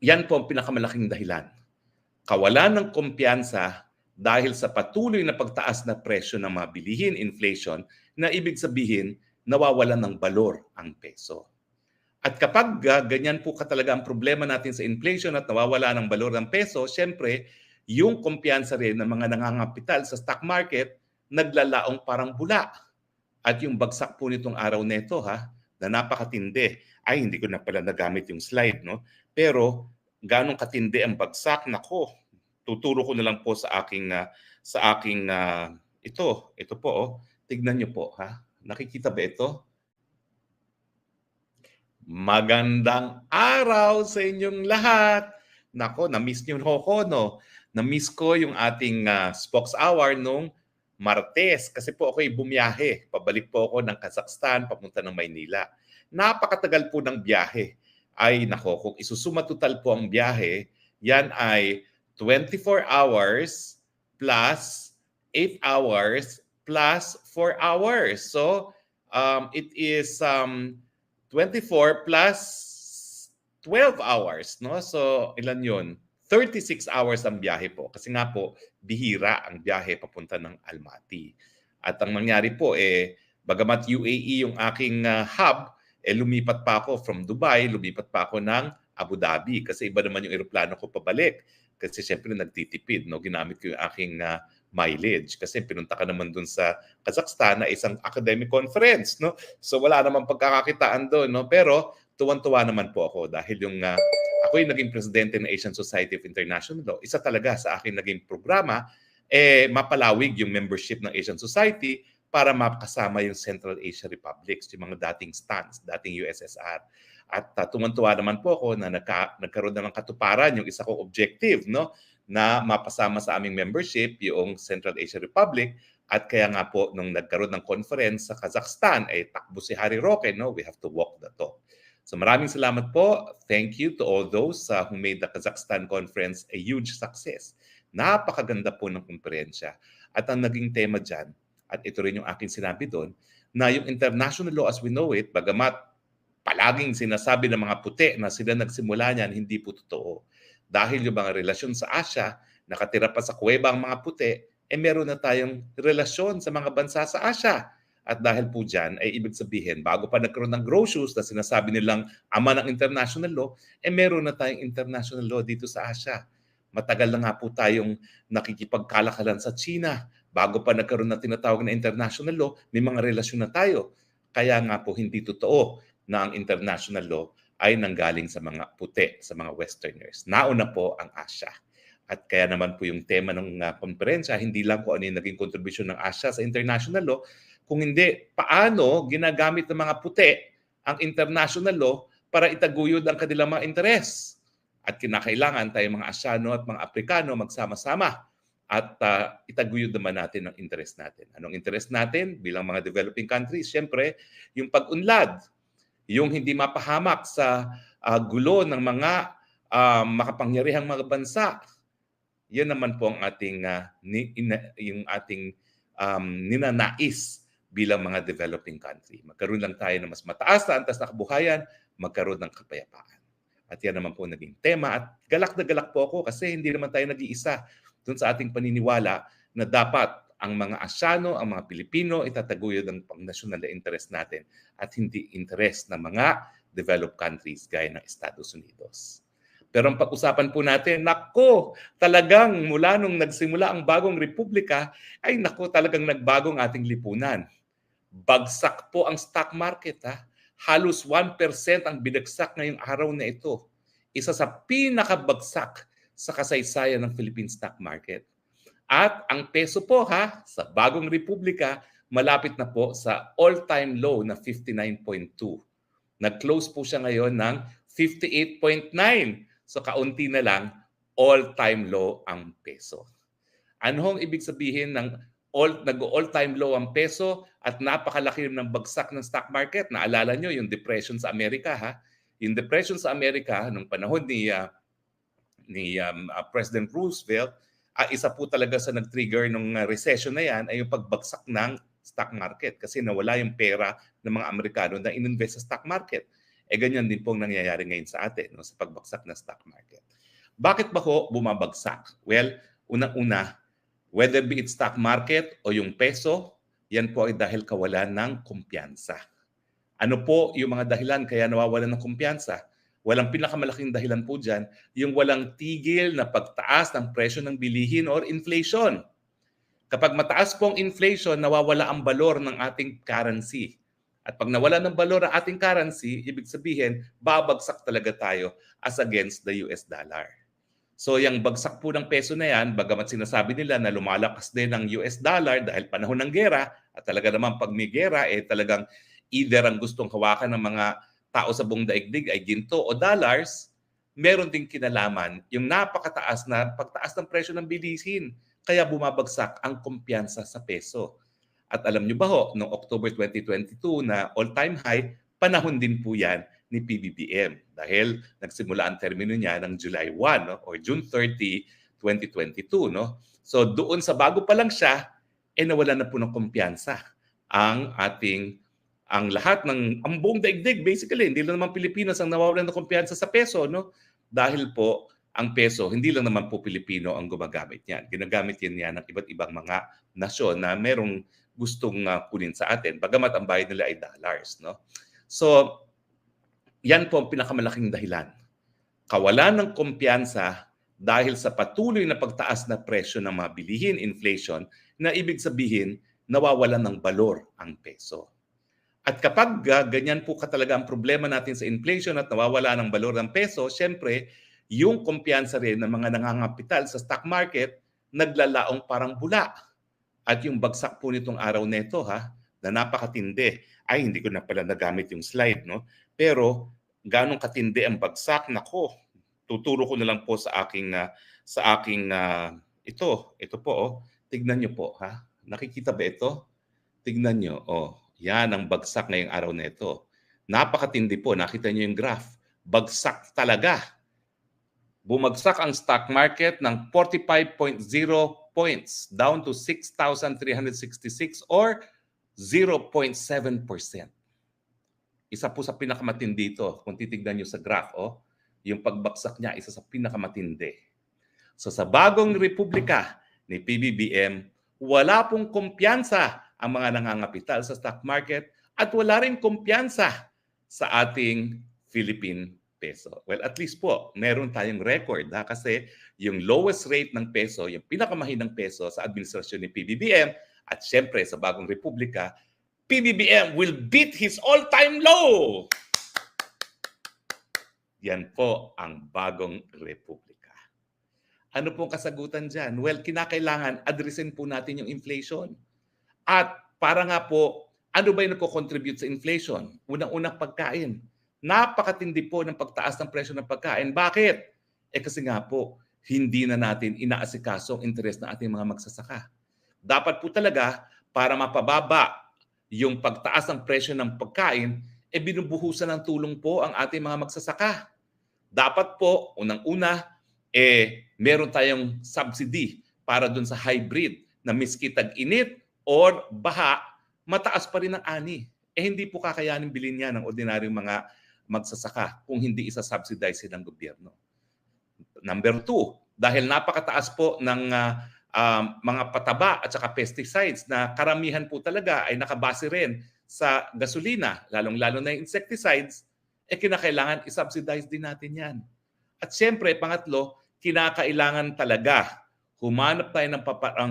Yan po ang pinakamalaking dahilan. Kawalan ng kumpiyansa dahil sa patuloy na pagtaas na presyo ng mga bilihin, inflation, na ibig sabihin nawawalan ng balor ang peso. At kapag ganyan po talaga ang problema natin sa inflation at nawawala ng balor ng peso, syempre, yung kumpiyansa rin ng mga nangangapital sa stock market, naglalaong parang bula. At yung bagsak po nitong araw nito na napakatindi. Ay, hindi ko na pala nagamit yung slide, no? Pero ganong katindi ang bagsak, nako, tuturo ko na lang po sa aking ito po, oh. Tignan niyo po, nakikita ba ito? Magandang araw sa inyong lahat. Nako, na-miss niyo ako, no? Na-miss ko yung ating Spokes Hour nung Martes kasi po ako'y bumiyahe. Pabalik po ako ng Kazakhstan papunta ng Maynila. Napakatagal po ng biyahe. Ay nako, kung isusuma total po ang biyahe, yan ay 24 hours plus 8 hours plus 4 hours. So, it is 24 plus 12 hours, no? So, ilan yun? 36 hours ang biyahe po. Kasi nga po, bihira ang biyahe papunta ng Almaty. At ang nangyari po, bagamat UAE yung aking hub, lumipat pa ako from Dubai, lumipat pa ako ng Abu Dhabi. Kasi iba naman yung eroplano ko pabalik. Kasi syempre nagtitipid, no? Ginamit ko yung aking mileage. Kasi pinunta ka naman dun sa Kazakhstan na isang academic conference, no? So wala namang pagkakakitaan doon, no? Pero tuwan-tuwa naman po ako dahil yung ako yung naging presidente ng Asian Society of International Law. Isa talaga sa akin naging programa, mapalawig yung membership ng Asian Society para makasama yung Central Asia Republics, yung mga dating STANs, dating USSR. At tuwan-tuwa naman po ako na nagkaroon ng katuparan yung isa kong objective, no? Na mapasama sa aming membership yung Central Asia Republic. At kaya nga po, nung nagkaroon ng conference sa Kazakhstan, takbo si Harry Roque, no? We have to walk the talk. So maraming salamat po. Thank you to all those who made the Kazakhstan conference a huge success. Napakaganda po ng konferensya. At ang naging tema dyan, at ito rin yung aking sinabi doon, na yung international law as we know it, bagamat palaging sinasabi ng mga puti na sila nagsimula niyan, hindi po totoo. Dahil yung mga relasyon sa Asia, nakatira pa sa kuweba ang mga puti, meron na tayong relasyon sa mga bansa sa Asia. At dahil po dyan, ay ibig sabihin, bago pa nagkaroon ng Grotius na sinasabi nilang ama ng international law, meron na tayong international law dito sa Asia. Matagal na nga po tayong nakikipagkalakalan sa China. Bago pa nagkaroon ng tinatawag na international law, may mga relasyon na tayo. Kaya nga po hindi totoo na ang international law ay nanggaling sa mga puti, sa mga Westerners. Nauna po ang Asia. At kaya naman po yung tema ng konferensya, hindi lang po ano yung naging kontribusyon ng Asia sa international law, kung hindi, paano ginagamit ng mga puti ang international law para itaguyod ang kanilang mga interes. At kinakailangan tayong mga Asyano at mga Aprikano magsama-sama at itaguyod naman natin ang interes natin. Anong interes natin bilang mga developing countries? Siyempre, yung pag-unlad, yung hindi mapahamak sa gulo ng mga makapangyarihang mga bansa. Yan naman po ang ating ninanais bilang mga developing country. Magkaroon lang tayo ng mas mataas na antas na kabuhayan, magkaroon ng kapayapaan. At yan naman po naging tema. At galak na galak po ako kasi hindi naman tayo nag-iisa dun sa ating paniniwala na dapat ang mga Asyano, ang mga Pilipino, itataguyod ang pang-nasyonal na interest natin at hindi interest ng mga developed countries gaya ng Estados Unidos. Pero ang pag-usapan po natin, nako, talagang mula nung nagsimula ang bagong republika, ay nako, talagang nagbagong ating lipunan. Bagsak po ang stock market. Halos 1% ang binagsak ngayong araw na ito. Isa sa pinakabagsak sa kasaysayan ng Philippine stock market. At ang peso po sa bagong republika, malapit na po sa all-time low na 59.2. Nag-close po siya ngayon ng 58.9. So kaunti na lang, all-time low ang peso. Ano hong ibig sabihin ng nag-all-time low ang peso at napakalaki ng bagsak ng stock market? Naalala nyo yung depression sa Amerika. Yung depression sa Amerika nung panahon ni President Roosevelt, isa po talaga sa nag-trigger ng recession na yan ay yung pagbagsak ng stock market kasi nawala yung pera ng mga Amerikano na ininvest sa stock market. ganyan din po ang nangyayari ngayon sa atin, no, sa pagbagsak ng stock market. Bakit ba ho bumabagsak? Well, unang-una, whether be it stock market o yung peso, yan po ay dahil kawalan ng kumpiyansa. Ano po yung mga dahilan kaya nawawalan ng kumpiyansa? Walang pinakamalaking dahilan po dyan, yung walang tigil na pagtaas ng presyo ng bilihin or inflation. Kapag mataas po ang inflation, nawawala ang balor ng ating currency. At pag nawala ng balor ang ating currency, ibig sabihin, babagsak talaga tayo as against the US dollar. So yung bagsak po ng peso na yan, bagamat sinasabi nila na lumalakas din ang US dollar dahil panahon ng gera, at talaga naman pag may gera, talagang either ang gustong hawakan ng mga tao sa buong daigdig ay ginto o dollars, meron ding kinalaman yung napakataas na pagtaas ng presyo ng bilihin. Kaya bumabagsak ang kumpiyansa sa peso. At alam nyo ba ho, noong October 2022 na all-time high, panahon din po yan ni PBBM dahil nagsimula ang termino niya ng July 1, no, or June 30, 2022. No? So doon sa bago pa lang siya, nawala na po ng kumpiyansa ang lahat ang buong daigdig, basically, hindi lang naman Pilipinas ang nawawalan ng kumpiyansa sa peso, no? Dahil po ang peso, hindi lang naman po Pilipino ang gumagamit niyan. Ginagamit yan ng iba't ibang mga nasyon na merong gustong kunin sa atin, bagamat ang bayad nila ay dollars, no? So, yan po ang pinakamalaking dahilan. Kawalan ng kumpiyansa dahil sa patuloy na pagtaas na presyo ng mga bilihin, inflation, na ibig sabihin, nawawalan ng balor ang peso. At kapag ganyan po talaga ang problema natin sa inflation at nawawala ng balor ng peso, syempre, yung kumpiyansa rin ng mga nangangapital sa stock market, naglalaong parang bula. At yung bagsak po nitong araw nito, na napakatindi. Ay, hindi ko na pala nagamit yung slide, no? Pero, ganong katindi ang bagsak, nako, tuturo ko na lang po sa aking ito po, oh. Tignan nyo po, Nakikita ba ito? Tignan nyo, oh. Yan ang bagsak ngayong araw na ito. Napakatindi po. Nakita niyo yung graph. Bagsak talaga. Bumagsak ang stock market ng 45.0 points down to 6,366 or 0.7%. Isa po sa pinakamatindi ito. Kung titignan niyo sa graph, yung pagbagsak niya, isa sa pinakamatindi. So sa bagong republika ni PBBM, wala pong kumpiyansa ang mga nangangapital sa stock market at wala rin kumpiyansa sa ating Philippine peso. Well, at least po, meron tayong record kasi yung lowest rate ng peso, yung pinakamahinang peso sa administrasyon ni PBBM at syempre sa bagong republika, PBBM will beat his all-time low! Yan po ang bagong republika. Ano pong kasagutan dyan? Well, kinakailangan addressin po natin yung inflation. At para nga po, ano ba yung nagko-contribute sa inflation? Unang-unang pagkain. Napakatindi po ng pagtaas ng presyo ng pagkain. Bakit? Kasi nga po, hindi na natin inaasikaso ang interes ng ating mga magsasaka. Dapat po talaga, para mapababa yung pagtaas ng presyo ng pagkain, binubuhusan ng tulong po ang ating mga magsasaka. Dapat po, unang-una, meron tayong subsidy para dun sa hybrid na miski tag-init or baha, mataas pa rin ang ani. Hindi po kakayanin bilhin niya ng ordinaryong mga magsasaka kung hindi isa-subsidize ng gobyerno. Number 2, dahil napakataas po ng mga pataba at saka pesticides na karamihan po talaga ay nakabase rin sa gasolina, lalong-lalo na yung insecticides, kinakailangan i-subsidize din natin yan. At siyempre, pangatlo, kinakailangan talaga humanap tayo ng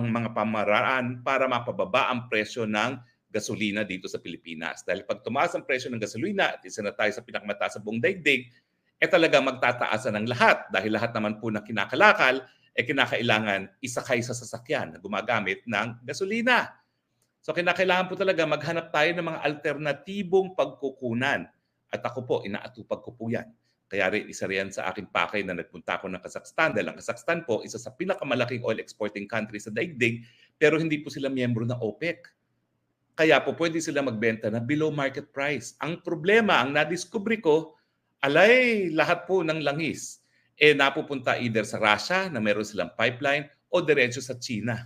mga pamaraan para mapababa ang presyo ng gasolina dito sa Pilipinas. Dahil pag tumaas ang presyo ng gasolina at isa na tayo sa pinakamataas sa buong daigdig, talaga magtataasan ng lahat. Dahil lahat naman po na kinakalakal, kinakailangan isakay sa sasakyan na gumagamit ng gasolina. So kinakailangan po talaga maghanap tayo ng mga alternatibong pagkukunan. At ako po, inaatupag ko po yan. Kaya rin isa riyan sa aking pakay na nagpunta ako ng Kazakhstan. Dahil ang Kazakhstan po, isa sa pinakamalaking oil exporting country sa daigdig, pero hindi po sila miyembro ng OPEC. Kaya po pwede sila magbenta na below market price. Ang problema, ang nadiskubre ko, lahat po ng langis napupunta either sa Russia na meron silang pipeline o diretso sa China.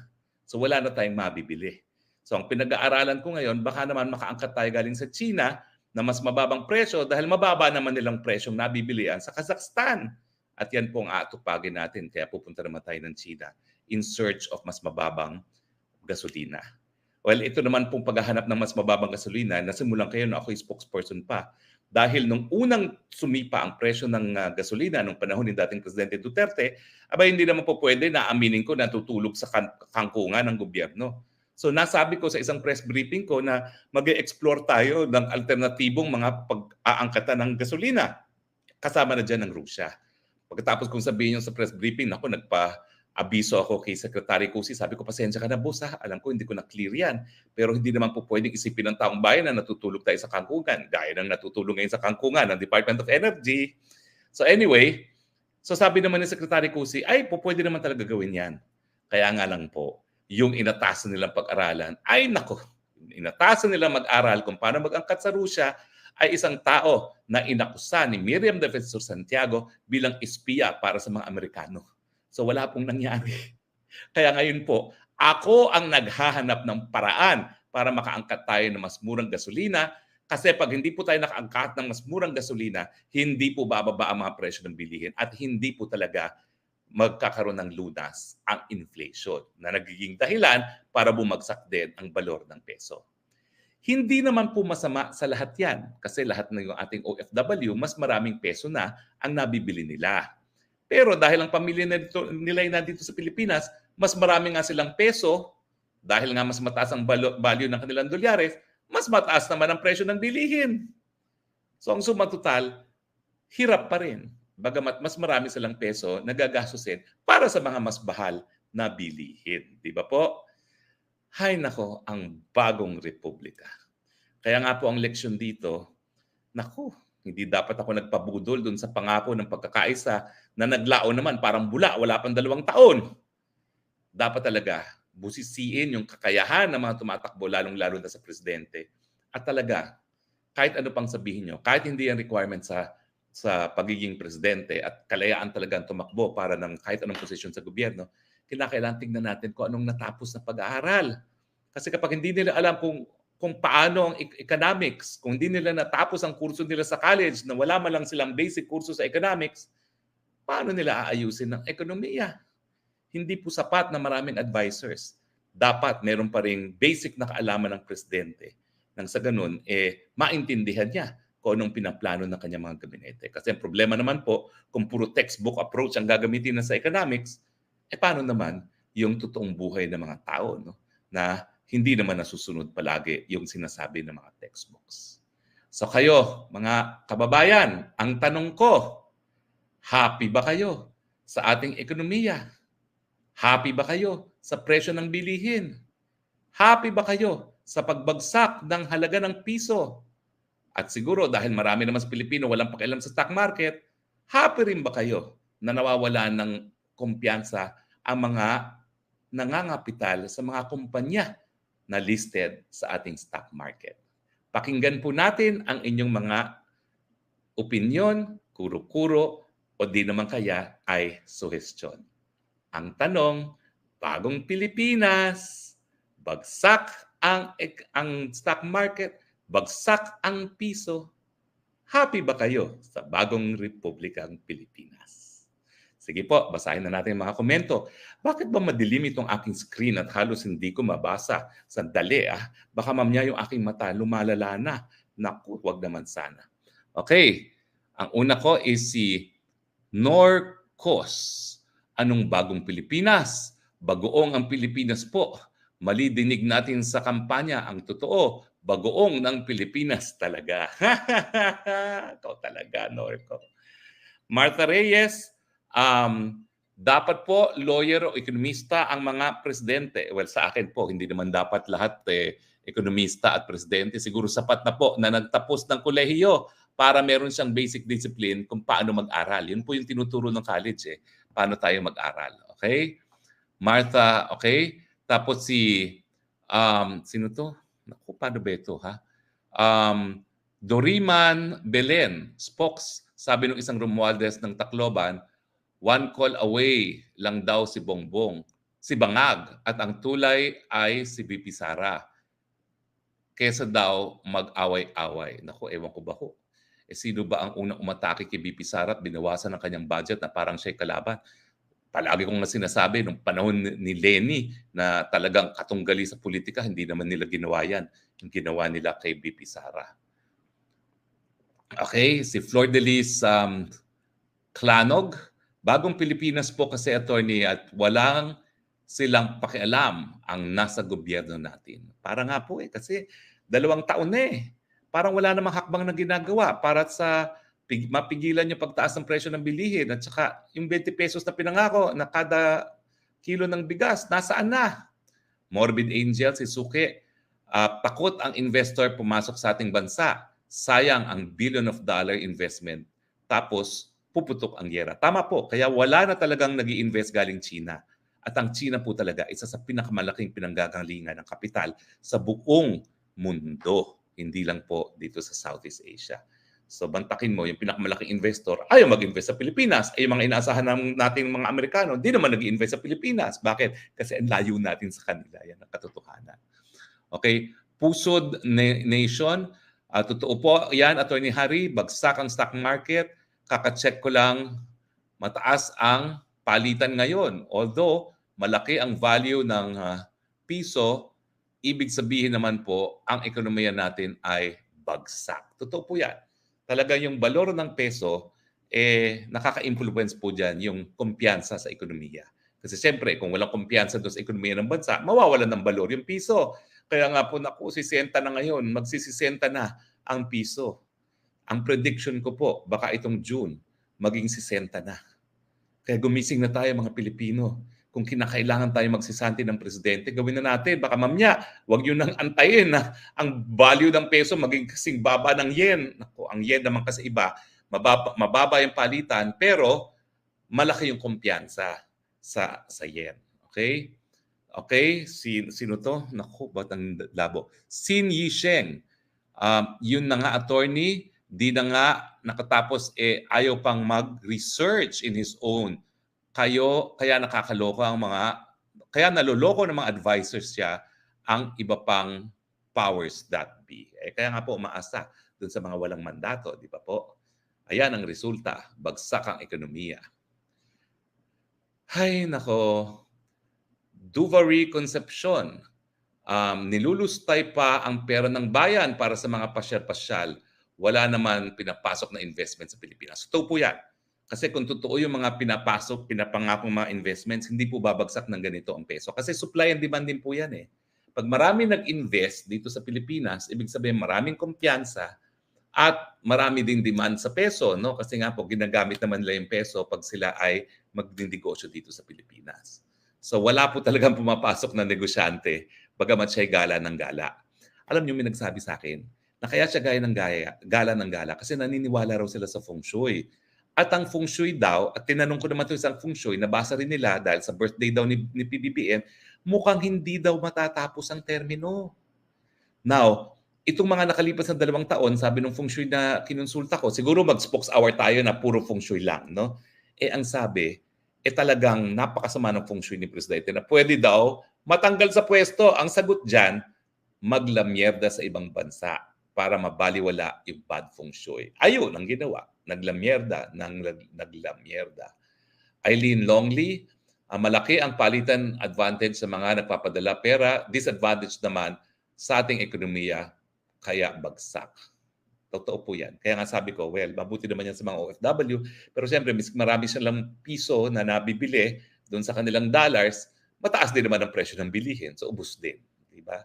So wala na tayong mabibili. So ang pinag-aaralan ko ngayon, baka naman makaangkat tayo galing sa China na mas mababang presyo dahil mababa naman nilang presyong nabibilian sa Kazakhstan. At yan po ang aatupagin natin. Kaya pupunta naman tayo ng China in search of mas mababang gasolina. Well, ito naman pong paghahanap ng mas mababang gasolina, nasimulan kayo na ako'y spokesperson pa. Dahil nung unang sumipa ang presyo ng gasolina nung panahon ni dating Presidente Duterte, aba hindi naman po pwede na aminin ko na tutulog sa kangkungan ng gobyerno. So nasabi ko sa isang press briefing ko na mag-e-explore tayo ng alternatibong mga pag-aangkatan ng gasolina. Kasama na dyan ng Russia. Pagkatapos kong sabihin yung sa press briefing, ako nagpa-abiso ako kay Secretary Cusi. Sabi ko, pasensya ka na boss ha. Alam ko hindi ko na-clear yan. Pero hindi naman po pwedeng isipin ng taong bayan na natutulog tayo sa kangkungan. Gaya ng natutulog ngayon sa kangkungan ng Department of Energy. So anyway, so sabi naman ni Secretary Cusi, ay po pwede naman talaga gawin yan. Kaya nga lang po, yung inatasan nilang pag-aralan, ay nako, inatasan nilang mag-aral kung paano mag-angkat sa Russia, ay isang tao na inakusa ni Miriam Defensor Santiago bilang espiya para sa mga Amerikano. So wala pong nangyari. Kaya ngayon po, ako ang naghahanap ng paraan para makaangkat tayo ng mas murang gasolina kasi pag hindi po tayo nakaangkat ng mas murang gasolina, hindi po bababa ang mga presyo ng bilihin at hindi po talaga magkakaroon ng lunas ang inflation na nagiging dahilan para bumagsak din ang balor ng peso. Hindi naman po masama sa lahat yan kasi lahat ng yung ating OFW, mas maraming peso na ang nabibili nila. Pero dahil ang pamilya nila ay nandito sa Pilipinas, mas marami nga silang peso dahil nga mas mataas ang value ng kanilang dolyares, mas mataas naman ang presyo ng bilihin. So ang suma total, hirap pa rin. Bagamat mas marami silang peso na gagastusin para sa mga mas bahal na bilihin. Di ba po? Hay nako, ang bagong republika. Kaya nga po ang leksyon dito, naku, hindi dapat ako nagpabudol dun sa pangako ng pagkakaisa na naglao naman parang bula, wala pang 2 taon. Dapat talaga busisiin yung kakayahan ng mga tumatakbo, lalong-lalo na sa presidente. At talaga, kahit ano pang sabihin nyo, kahit hindi yan requirement sa pagiging presidente at kalayaan talagang tumakbo para ng kahit anong posisyon sa gobyerno, kinakailangan tingnan natin kung anong natapos na pag-aaral. Kasi kapag hindi nila alam kung paano ang economics, kung hindi nila natapos ang kurso nila sa college na wala man lang silang basic kurso sa economics, paano nila aayusin ang ekonomiya? Hindi po sapat na maraming advisors. Dapat meron pa ring basic na kaalaman ng presidente nang sa ganun, maintindihan niya kung anong pinaplano ng kanyang mga gabinete. Kasi ang problema naman po, kung puro textbook approach ang gagamitin na sa economics, paano naman yung totoong buhay ng mga tao, no? Na hindi naman nasusunod palagi yung sinasabi ng mga textbooks. So kayo, mga kababayan, ang tanong ko, happy ba kayo sa ating ekonomiya? Happy ba kayo sa presyo ng bilihin? Happy ba kayo sa pagbagsak ng halaga ng piso? At siguro dahil marami naman sa Pilipino walang pakialam sa stock market, happy rin ba kayo na nawawalan ng kumpiyansa ang mga nangangapital sa mga kumpanya na listed sa ating stock market? Pakinggan po natin ang inyong mga opinyon, kuro-kuro, o di naman kaya ay suhestyon. Ang tanong, bagong Pilipinas, bagsak ang stock market, bagsak ang piso, happy ba kayo sa bagong Republikang Pilipinas? Sige po, basahin na natin mga komento. Bakit ba madilim itong aking screen at halos hindi ko mabasa? Sandali baka mamaya yung aking mata lumalala na. Naku, wag naman sana. Okay, ang una ko is si Norcos. Anong bagong Pilipinas? Bagoong ang Pilipinas po. Mali dinig natin sa kampanya. Ang totoo, bagoong ng Pilipinas talaga. Ikaw talaga, Norco. Martha Reyes, dapat po lawyer o ekonomista ang mga presidente. Well, sa akin po, hindi naman dapat lahat ekonomista at presidente. Siguro sapat na po na nagtapos ng kolehiyo para meron siyang basic discipline kung paano mag-aral. Yun po yung tinuturo ng college paano tayo mag-aral. Okay? Martha, okay? Tapos sino to? Naku, paano ba ito, ha? Doriman Belen, spokes, sabi ng isang Romualdez ng Tacloban, 1 call away lang daw si Bongbong, si Bangag, at ang tulay ay si VP Sara. kesa daw mag-away-away. Naku, ewan ko ba ho. Sino ba ang unang umatake kay VP Sara at binawasan ang kanyang budget na parang siya'y kalaban? Palagi kong nga sinasabi nung panahon ni Leni na talagang katunggali sa politika, hindi naman nila ginawa yan. Yung ginawa nila kay VP Sara. Okay, si Flor de Lis Clanog, bagong Pilipinas po kasi attorney at walang silang pakialam ang nasa gobyerno natin. Para nga po kasi 2 taon na eh. Parang wala namang hakbang na ginagawa para sa mapigilan yung pagtaas ng presyo ng bilihin at saka yung 20 pesos na pinangako na kada kilo ng bigas, nasaan na? Morbid Angel, si Suke, takot ang investor pumasok sa ating bansa. Sayang ang $1 billion investment. Tapos, puputok ang giyera. Tama po, kaya wala na talagang nag-i-invest galing China. At ang China po talaga, isa sa pinakamalaking pinanggagalingan ng kapital sa buong mundo. Hindi lang po dito sa Southeast Asia. So bantakin mo, yung pinakamalaking investor, ayaw mag-invest sa Pilipinas. Ay yung mga inaasahan nating mga Amerikano, hindi naman nag-invest sa Pilipinas. Bakit? Kasi ang layo natin sa kanila. Yan ang katotohanan. Okay? Pusod Nation, totoo po yan, Attorney Harry, bagsak ang stock market. Kaka-check ko lang, mataas ang palitan ngayon. Although, malaki ang value ng piso, ibig sabihin naman po, ang ekonomiya natin ay bagsak. Totoo po yan. Talaga yung balor ng peso, nakaka-influence po dyan yung kumpiyansa sa ekonomiya. Kasi siyempre, kung walang kumpiyansa doon sa ekonomiya ng bansa, mawawalan ng balor yung piso. Kaya nga po, naku, 60 na ngayon, magsisisenta na ang piso. Ang prediction ko po, baka itong June, maging 60 na. Kaya gumising na tayo mga Pilipino. Kung kinakailangan tayo magsisanti ng presidente, gawin na natin. Baka mamaya, wag yun nang antayin na ang value ng peso maging kasing baba ng yen. Naku, ang yen naman kasi iba, mababa yung palitan, pero malaki yung kumpiyansa sa yen. Okay? Okay? Sino to? Naku, ba't ang labo? Sin Yisheng. Yun na nga, attorney, di na nga nakatapos ayaw pang mag-research in his own. Kaya nakakaloko ang kaya naloloko ng mga advisors siya ang iba pang powers that be. Kaya nga po umaasa dun sa mga walang mandato, di ba po? Ayan ang resulta, bagsak ang ekonomiya. Hay nako, Duvary Concepcion, nilulustay pa ang pera ng bayan para sa mga pasyal-pasyal. Wala naman pinapasok na investment sa Pilipinas. Totoo po yan. Kasi kung totoo yung mga pinapangakong mga investments, hindi po babagsak ng ganito ang peso. Kasi supply and demand din po yan eh. Pag marami nag-invest dito sa Pilipinas, ibig sabihin maraming kumpiyansa at marami ding demand sa peso. No? Kasi nga po, ginagamit naman nila yung peso pag sila ay magdinegosyo dito sa Pilipinas. So wala po talagang pumapasok na negosyante bagamat siya'y gala ng gala. Alam niyo, may nagsabi sa akin na kaya siya gala ng gala kasi naniniwala raw sila sa feng shui. At ang feng shui daw, at tinanong ko naman ito isang feng shui, nabasa rin nila dahil sa birthday daw ni PBBM, mukhang hindi daw matatapos ang termino. Now, itong mga nakalipas na 2 taon, sabi ng feng shui na kinonsulta ko, siguro mag-spokes hour tayo na puro feng shui lang, no? Ang sabi, talagang napakasama ng feng shui ni Presidente na pwede daw matanggal sa pwesto. Ang sagot dyan, maglamyerda sa ibang bansa para mabaliwala yung bad feng shui. Ayun ang ginawa. Naglamyerda. Eileen Longley, malaki ang palitan advantage sa mga nagpapadala pera, disadvantage naman sa ating ekonomiya, kaya bagsak. Totoo po yan. Kaya nga sabi ko, well, mabuti naman yan sa mga OFW, pero siyempre, marami silang piso na nabibili doon sa kanilang dollars, mataas din naman ang presyo ng bilihin, so ubos din. Diba?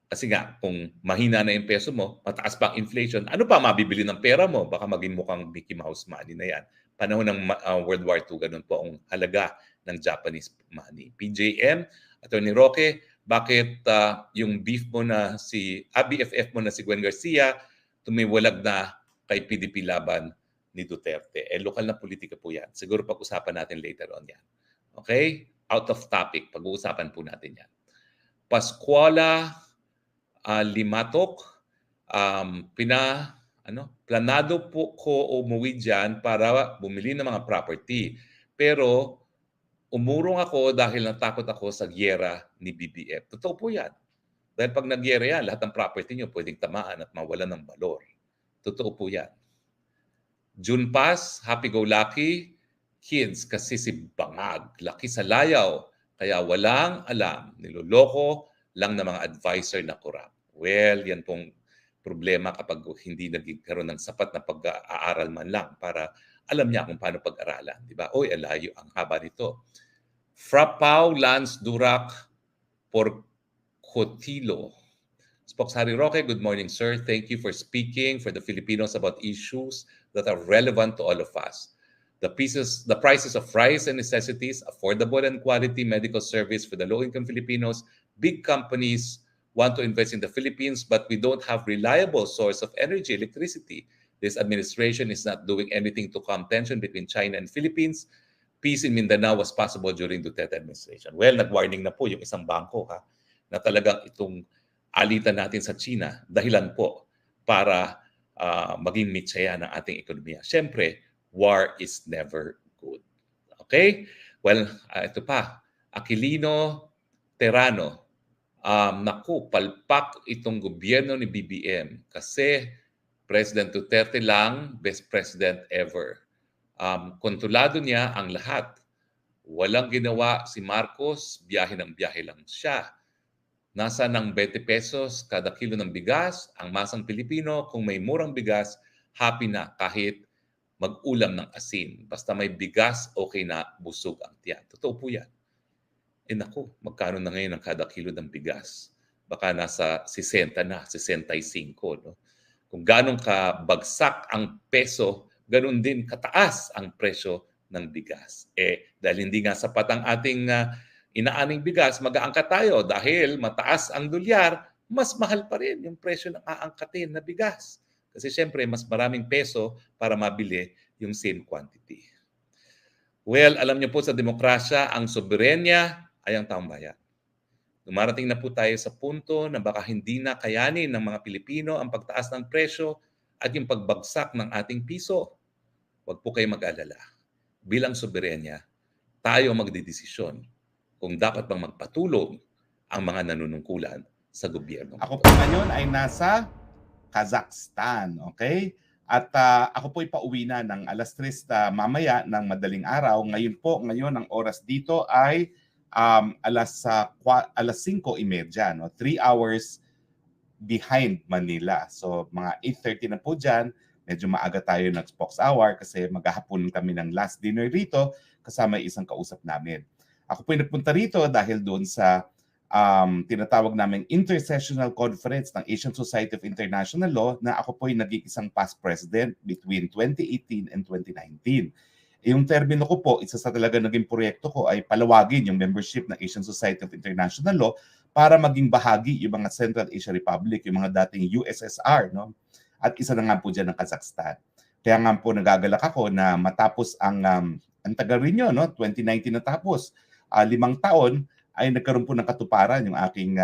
Kasi nga, kung mahina na yung peso mo, mataas pa ang inflation, ano pa mabibili ng pera mo? Baka maging mukhang Mickey Mouse money na yan. Panahon ng World War II, ganun po ang halaga ng Japanese money. PJM, Attorney Roque, bakit yung BFF mo na si Gwen Garcia, tumiwalag na kay PDP laban ni Duterte? Lokal na politika po yan. Siguro pag-usapan natin later on yan. Okay? Out of topic. Pag-uusapan po natin yan. Pascuala Limatok, planado po ko umuwi dyan para bumili ng mga property. Pero umurong ako dahil natakot ako sa giyera ni BBM. Totoo po yan. Dahil pag nagyera yan, lahat ng property nyo pwedeng tamaan at mawalan ng valor. Totoo po yan. June Pass, happy-go-lucky, kids kasi si Bangag, laki sa layaw, kaya walang alam, niloloko lang ng mga advisor na corrupt. Well, yan pong problema kapag hindi nagkaroon ng sapat na pag-aaral man lang para alam niya kung paano pag-aralan. Di ba? Oy, alayo, ang haba nito. Frapao, Lance Durac, Porcotilo. Spoksari Roque, good morning, sir. Thank you for speaking for the Filipinos about issues that are relevant to all of us. The prices of rice and necessities, affordable and quality medical service for the low-income Filipinos. Big companies want to invest in the Philippines, but we don't have reliable source of energy, electricity. This administration is not doing anything to calm tension between China and Philippines. Peace in Mindanao was possible during Duterte administration. Well, nag-warning na po yung isang bangko na talagang itong alitan natin sa China, dahilan po para maging mitsaya ng ating ekonomiya. Siyempre, war is never good. Okay? Well, ito pa. Aquilino Terrano. Naku, palpak itong gobyerno ni BBM kasi President Duterte lang, best president ever. Kontrolado niya ang lahat. Walang ginawa si Marcos, biyahe ng biyahe lang siya. Nasa ng 20 pesos kada kilo ng bigas, ang masang Pilipino, kung may murang bigas, happy na kahit mag-ulam ng asin. Basta may bigas, okay na, busog ang tiyan. Totoo po yan. Naku, magkano na ngayon ang kada kilo ng bigas? Baka nasa 60 na, 65. No? Kung ganong kabagsak ang peso, ganun din kataas ang presyo ng bigas. Dahil hindi nga sapat ang ating inaaning bigas, mag-aangkat tayo dahil mataas ang dolyar, mas mahal pa rin yung presyo ng aangkatin na bigas. Kasi siyempre, mas maraming peso para mabili yung same quantity. Well, alam niyo po sa demokrasya, ang soberenya ay ang taong bayan. Dumarating na po tayo sa punto na baka hindi na kayanin ng mga Pilipino ang pagtaas ng presyo at yung pagbagsak ng ating piso. Huwag po kayo mag-alala. Bilang soberenya, tayo magdidesisyon kung dapat bang magpatulong ang mga nanunungkulan sa gobyerno. Ako po ngayon ay nasa Kazakhstan, okay? At ako po ay pauwi na ng alas 3 mamaya ng madaling araw. Ngayon ang oras dito ay alas 5:30, no? 3 hours behind Manila. So mga 8:30 na po dyan. Medyo maaga tayo nag-Spoks Hour kasi maghahapon kami ng last dinner rito kasama isang kausap namin. Ako po ay nagpunta rito dahil doon sa tinatawag naming Intersessional Conference ng Asian Society of International Law na ako po ay naging isang past president between 2018 and 2019. Yung termino ko po, isa sa talaga naging proyekto ko ay palawagin yung membership ng Asian Society of International Law para maging bahagi yung mga Central Asia Republic, yung mga dating USSR, no? At isa na nga po dyan ng Kazakhstan. Kaya nga po nagagalak ako na matapos ang tagal rin yun, no? 2019 natapos. 5 taon ay nagkaroon po ng katuparan yung aking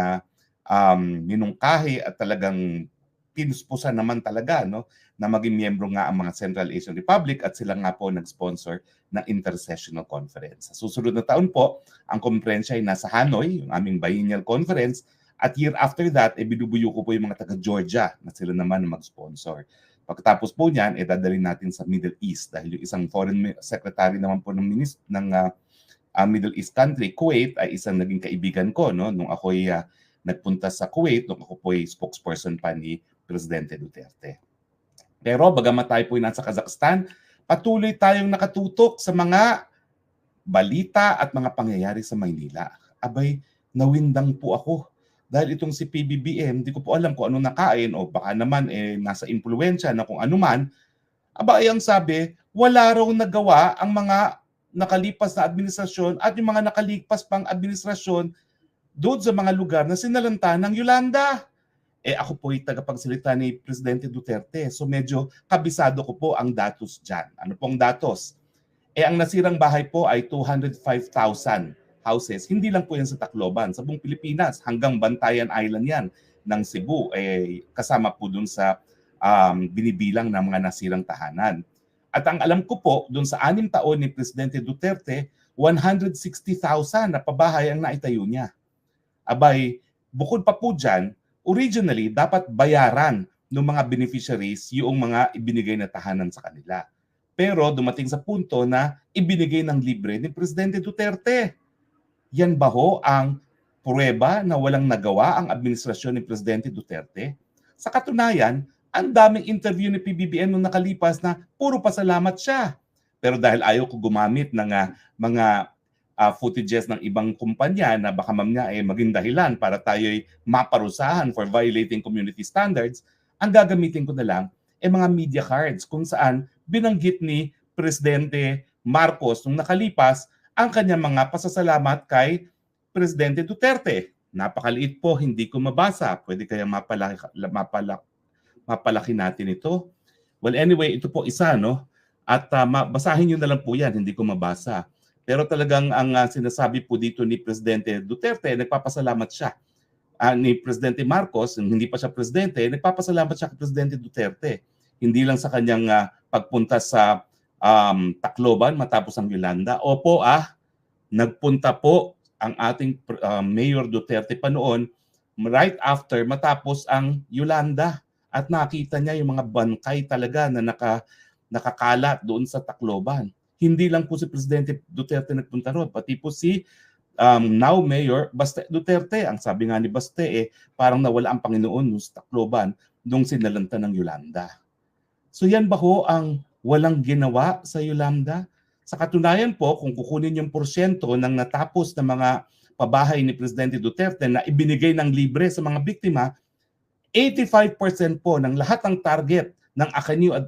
minungkahi at talagang pinuspusan naman talaga, no, na maging miyembro nga ang mga Central Asian Republic at sila nga po nag-sponsor ng Intersessional Conference. Sa susunod na taon po, ang konferensya ay nasa Hanoi, yung aming biennial conference, at year after that, binubuyo ko po yung mga taga-Georgia na sila naman mag-sponsor. Pagkatapos po niyan, dadalhin natin sa Middle East dahil yung isang foreign secretary naman po ng Middle East country, Kuwait, ay isang naging kaibigan ko, no, nung ako'y nagpunta sa Kuwait, nung ako po'y spokesperson pa ni Presidente Duterte. Pero bagamat tayo po'y nasa Kazakhstan, patuloy tayong nakatutok sa mga balita at mga pangyayari sa Maynila. Abay, nawindang po ako. Dahil itong si PBBM, hindi ko po alam kung ano nakain o baka naman nasa impluensya na kung ano man. Abay, ang sabi, wala raw nagawa ang mga nakalipas na administrasyon at yung mga nakalipas pang administrasyon doon sa mga lugar na sinalanta ng Yolanda. Ako po ay tagapagsalita ni Presidente Duterte. So medyo kabisado ko po ang datos dyan. Ano pong datos? Ang nasirang bahay po ay 205,000 houses. Hindi lang po yan sa Tacloban. Sa buong Pilipinas, hanggang Bantayan Island yan ng Cebu. Kasama po dun sa binibilang ng mga nasirang tahanan. At ang alam ko po, doon sa 6 taon ni Presidente Duterte, 160,000 na pabahay ang naitayo niya. Abay, bukod pa po dyan, originally, dapat bayaran ng mga beneficiaries yung mga ibinigay na tahanan sa kanila. Pero dumating sa punto na ibinigay ng libre ni Presidente Duterte. Yan ba ho ang pruweba na walang nagawa ang administrasyon ni Presidente Duterte? Sa katunayan, ang daming interview ni PBBM nung nakalipas na puro pasalamat siya. Pero dahil ayaw ko gumamit ng mga footages ng ibang kumpanya na baka mamaya maging dahilan para tayo'y maparusahan for violating community standards, ang gagamitin ko na lang mga media cards kung saan binanggit ni Presidente Marcos nung nakalipas ang kanyang mga pasasalamat kay Presidente Duterte. Napakaliit po, hindi ko mabasa. Pwede kaya mapalaki natin ito. Well, anyway, ito po isa, no? At basahin nyo na lang po yan, hindi ko mabasa. Pero talagang ang sinasabi po dito ni Presidente Duterte, nagpapasalamat siya. Ni Presidente Marcos, hindi pa siya presidente, nagpapasalamat siya kay Presidente Duterte. Hindi lang sa kanyang pagpunta sa Tacloban matapos ang Yolanda. Opo, nagpunta po ang ating Mayor Duterte pa noon right after matapos ang Yolanda at nakita niya yung mga bangkay talaga na nakakalat doon sa Tacloban. Hindi lang po si Presidente Duterte nagpunta roon, pati po si now Mayor Baste Duterte. Ang sabi nga ni Baste, parang nawala ang Panginoon sa Tacloban nung sinalanta ng Yolanda. So yan ba ho ang walang ginawa sa Yolanda? Sa katunayan po, kung kukunin yung porsyento ng natapos na mga pabahay ni Presidente Duterte na ibinigay ng libre sa mga biktima, 85% po ng lahat ng target ng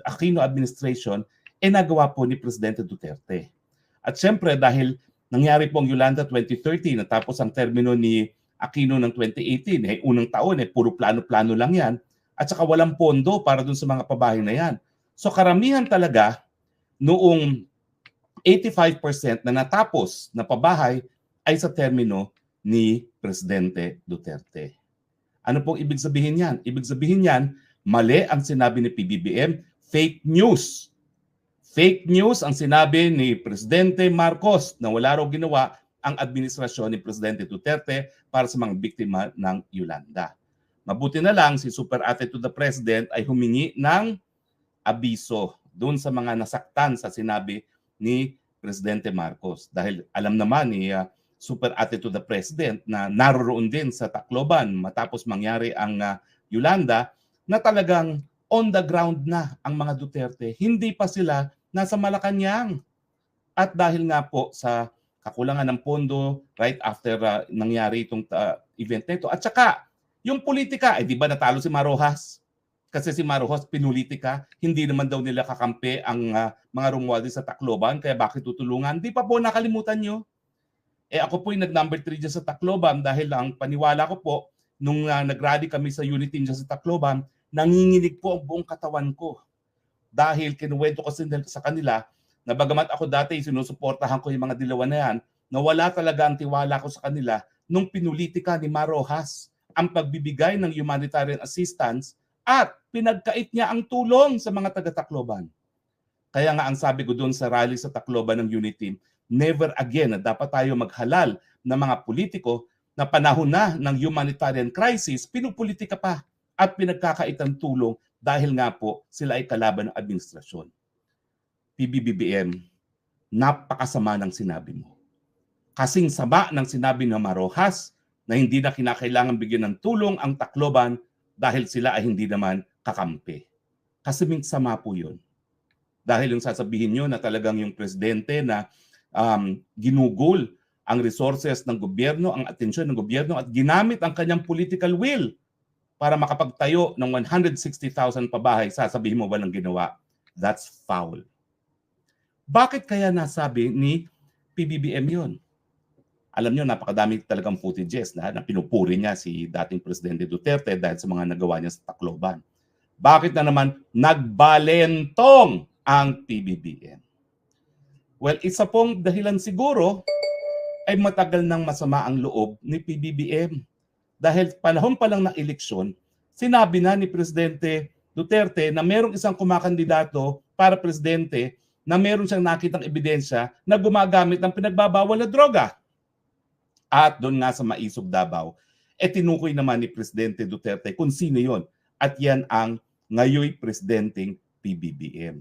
Aquino administration nagawa po ni Presidente Duterte. At syempre dahil nangyari po ang Yolanda 2013, natapos ang termino ni Aquino ng 2018, unang taon puro plano-plano lang yan, at saka walang pondo para dun sa mga pabahay na yan. So karamihan talaga noong 85% na natapos na pabahay ay sa termino ni Presidente Duterte. Ano pong ibig sabihin yan? Ibig sabihin yan, mali ang sinabi ni PBBM, fake news. Fake news ang sinabi ni Presidente Marcos na wala raw ginawa ang administrasyon ni Presidente Duterte para sa mga biktima ng Yolanda. Mabuti na lang si Super Ate to the President ay humingi ng abiso doon sa mga nasaktan sa sinabi ni Presidente Marcos. Dahil alam naman ni Super Ate to the President na naroroon din sa Tacloban matapos mangyari ang Yolanda na talagang on the ground na ang mga Duterte. Hindi pa sila nasa Malacanang. At dahil nga po sa kakulangan ng pondo right after nangyari itong event na ito. At saka, yung politika, di ba natalo si Marojas? Kasi si Marojas pinulitika, hindi naman daw nila kakampi ang mga Romualdez sa Tacloban, kaya bakit tutulungan? Di pa po nakalimutan nyo. Ako po yung nag-number 3 dyan sa Tacloban dahil ang paniwala ko po, nung nag-rally kami sa unit team dyan sa Tacloban, nanginginig po ang buong katawan ko. Dahil kinuwento ko sa kanila na bagamat ako dati sinusuportahan ko yung mga dilawan na yan, nawala talaga ang tiwala ko sa kanila nung pinulitika ni Marojas ang pagbibigay ng humanitarian assistance at pinagkait niya ang tulong sa mga taga-Tacloban. Kaya nga ang sabi ko doon sa rally sa Tacloban ng unit team, never again na dapat tayo maghalal ng mga politiko na panahon na ng humanitarian crisis, pinupolitika pa at pinagkakaitan tulong dahil nga po sila ay kalaban ng administrasyon. PBBM, napakasama ng sinabi mo. Kasing sama ng sinabi ng Marojas na hindi na kinakailangan bigyan ng tulong ang Tacloban dahil sila ay hindi naman kakampi. Kasing sama po yun. Dahil yung sasabihin nyo na talagang yung presidente na ginugol ang resources ng gobyerno, ang atensyon ng gobyerno at ginamit ang kanyang political will para makapagtayo ng 160,000 pabahay, sasabihin mo walang ginawa. That's foul. Bakit kaya nasabi ni PBBM yun? Alam nyo, napakadami talagang footages na pinupuri niya si dating Presidente Duterte dahil sa mga nagawa niya sa Tacloban. Bakit na naman nagbalentong ang PBBM? Well, isa pong dahilan siguro ay matagal nang masama ang loob ni PBBM. Dahil panahon pa lang ng eleksyon, sinabi na ni Presidente Duterte na merong isang kumakandidato para presidente na meron siyang nakitang ebidensya na gumagamit ng pinagbabawal na droga. At doon nga sa Maisog, Davao, tinukoy naman ni Presidente Duterte kung sino yon. At yan ang ngayon presidenteng PBBM.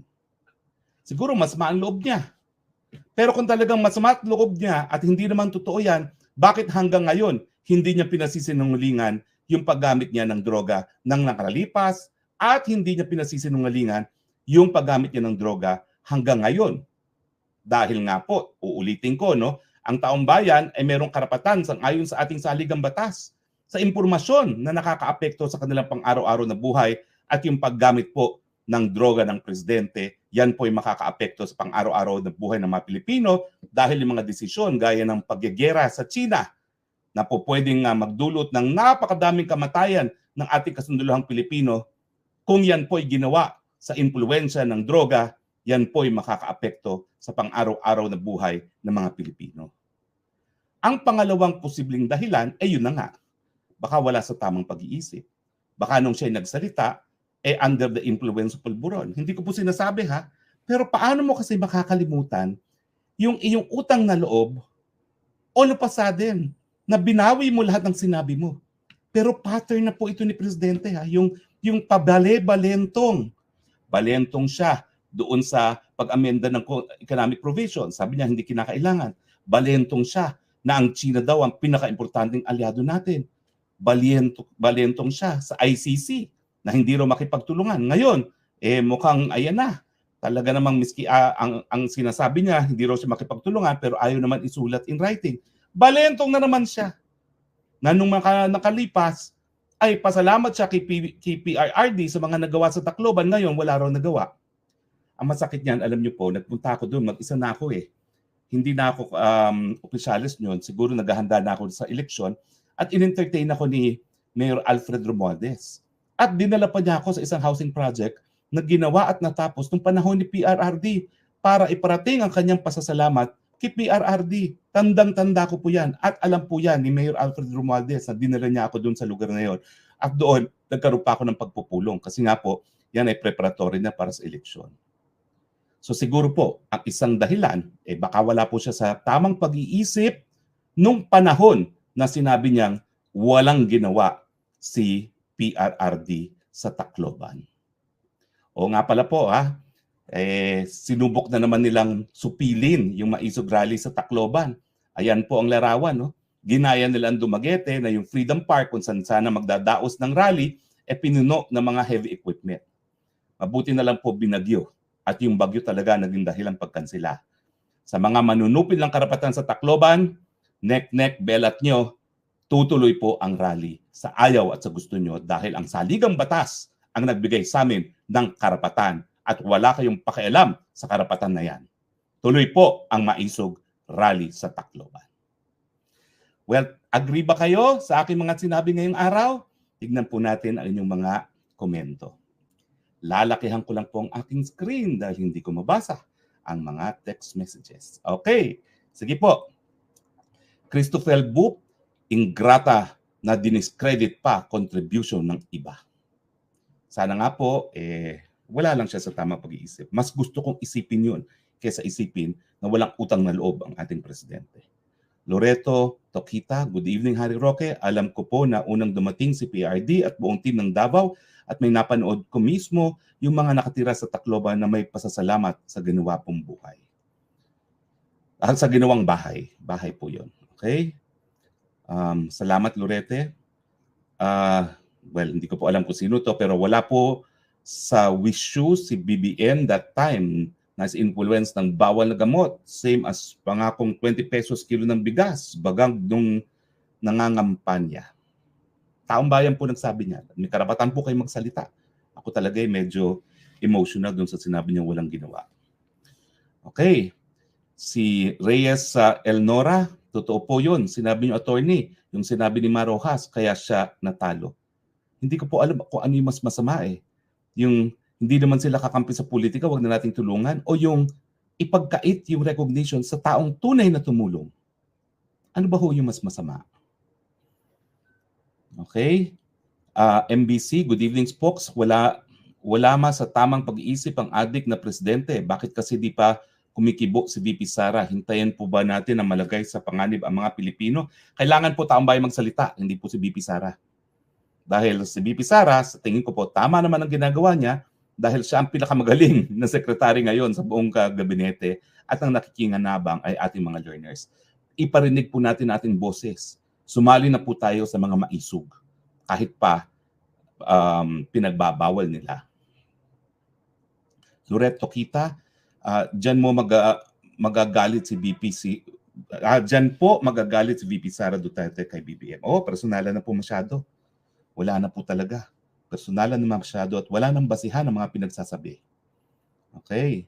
Siguro masama ang loob niya. Pero kung talagang masama ang loob niya at hindi naman totoo yan, bakit hanggang ngayon hindi niya pinasisinungalingan yung paggamit niya ng droga ng nakalipas at hindi niya pinasisinungalingan yung paggamit niya ng droga hanggang ngayon? Dahil nga po, uulitin ko, no, ang taong bayan ay merong karapatan ayon sa ating saligang batas sa impormasyon na nakakaapekto sa kanilang pang-araw-araw na buhay at yung paggamit po ng droga ng presidente, yan po ay makakaapekto sa pang-araw-araw na buhay ng mga Pilipino dahil yung mga desisyon gaya ng pagyegera sa China na po pwedeng magdulot ng napakadaming kamatayan ng ating kasunduluhang Pilipino, kung yan po ay ginawa sa impluwensya ng droga, yan po ay makakaapekto sa pang-araw-araw na buhay ng mga Pilipino. Ang pangalawang posibleng dahilan ay yun na nga. Baka wala sa tamang pag-iisip. Baka nung siya nagsalita, under the influence of pulburon. Hindi ko po sinasabi ha, pero paano mo kasi makakalimutan yung iyong utang na loob o napasadin na binawi mo lahat ng sinabi mo. Pero pattern na po ito ni Presidente ha, yung pabale-balentong. Balentong siya doon sa pag-amenda ng economic provision. Sabi niya hindi kinakailangan. Balentong siya na ang China daw ang pinaka-importanting aliado natin. Balentong siya sa ICC na hindi raw makipagtulungan. Ngayon, mukhang ayan na. Talaga namang miski ang sinasabi niya, hindi raw siya makipagtulungan pero ayaw naman isulat in writing. Balentong na naman siya. Na nung nakalipas, ay pasalamat siya kay PRRD sa mga nagawa sa Tacloban. Ngayon, wala raw nagawa. Ang masakit niyan, alam niyo po, nagpunta ako doon, mag-isa na ako eh. Hindi na ako opisyalis niyon. Siguro naghahanda na ako sa eleksyon. At in-entertain ako ni Mayor Alfred Romualdez. At dinala pa niya ako sa isang housing project na ginawa at natapos nung panahon ni PRRD para iparating ang kanyang pasasalamat kay PRRD. Tandang-tanda ko po yan. At alam po yan ni Mayor Alfred Romualdez na dinala niya ako doon sa lugar na yon. At doon, nagkaroon pa ako ng pagpupulong. Kasi nga po, yan ay preparatory na para sa eleksyon. So siguro po, ang isang dahilan, baka wala po siya sa tamang pag-iisip nung panahon na sinabi niyang walang ginawa si PRRD sa Tacloban. O nga pala po sinubok na naman nilang supilin yung Maisog Rally sa Tacloban. Ayan po ang larawan. No? Ginaya nila ang Dumaguete na yung Freedom Park kung saan sana magdadaos ng rally, pinuno ng mga heavy equipment. Mabuti na lang po binagyo at yung bagyo talaga naging dahilan pagkansila. Sa mga manunupil ng karapatan sa Tacloban, nek-nek belat nyo, tutuloy po ang rally sa ayaw at sa gusto nyo dahil ang saligang batas ang nagbigay sa amin ng karapatan at wala kayong pakialam sa karapatan na yan. Tuloy po ang Maisog Rally sa Tacloban. Well, agree ba kayo sa aking mga sinabi ngayong araw? Tignan po natin ang inyong mga komento. Lalakihan ko lang po ang aking screen dahil hindi ko mabasa ang mga text messages. Okay, sige po. Christopher Boop, ingrata na diniscredit pa contribution ng iba. Sana nga po, wala lang siya sa tamang pag-iisip. Mas gusto kong isipin yun kaysa isipin na walang utang na loob ang ating presidente. Loreto Tokita, good evening Harry Roque. Alam ko po na unang dumating si PRD at buong team ng Davao at may napanood ko mismo yung mga nakatira sa Tacloban na may pasasalamat sa ginawa pong buhay. Sa ginawang bahay. Bahay po yun. Okay? Salamat Lorete. Well, hindi ko po alam kung sino to pero wala po sa Wishu si BBM that time na influence ng bawal na gamot. Same as pangakong 20 pesos kilo ng bigas. Bagang nung nangangampanya. Taong bayan po nagsabi niya. May karapatan po kayo magsalita. Ako talaga medyo emotional dun sa sinabi niya walang ginawa. Okay. Si Reyes Elnora, totoo po yun. Sinabi niyo attorney, yung sinabi ni Marojas, kaya siya natalo. Hindi ko po alam kung ano yung mas masama Yung hindi naman sila kakampi sa politika, wag na nating tulungan. O yung ipagkait yung recognition sa taong tunay na tumulong. Ano ba ho yung mas masama? Okay. MBC, good evening Spokes. Wala sa tamang pag-iisip ang adik na presidente. Bakit kasi di pa kumikibo si VP Sara. Hintayin po ba natin na malagay sa panganib ang mga Pilipino? Kailangan po taong bayan magsalita, hindi po si VP Sara. Dahil si VP Sara, sa tingin ko po, tama naman ang ginagawa niya dahil siya ang pinakamagaling na sekretary ngayon sa buong gabinete at ang nakikinganabang ay ating mga learners. Iparinig po natin ating boses. Sumali na po tayo sa mga maisog kahit pa pinagbabawal nila. Loreto Kita, dyan mo magagalit si dyan po magagalit si VP Sara Duterte kay BBM. Personalan na po masyado. Wala na po talaga. Personalan na masyado at wala nang basihan ang mga pinagsasabi. Okay.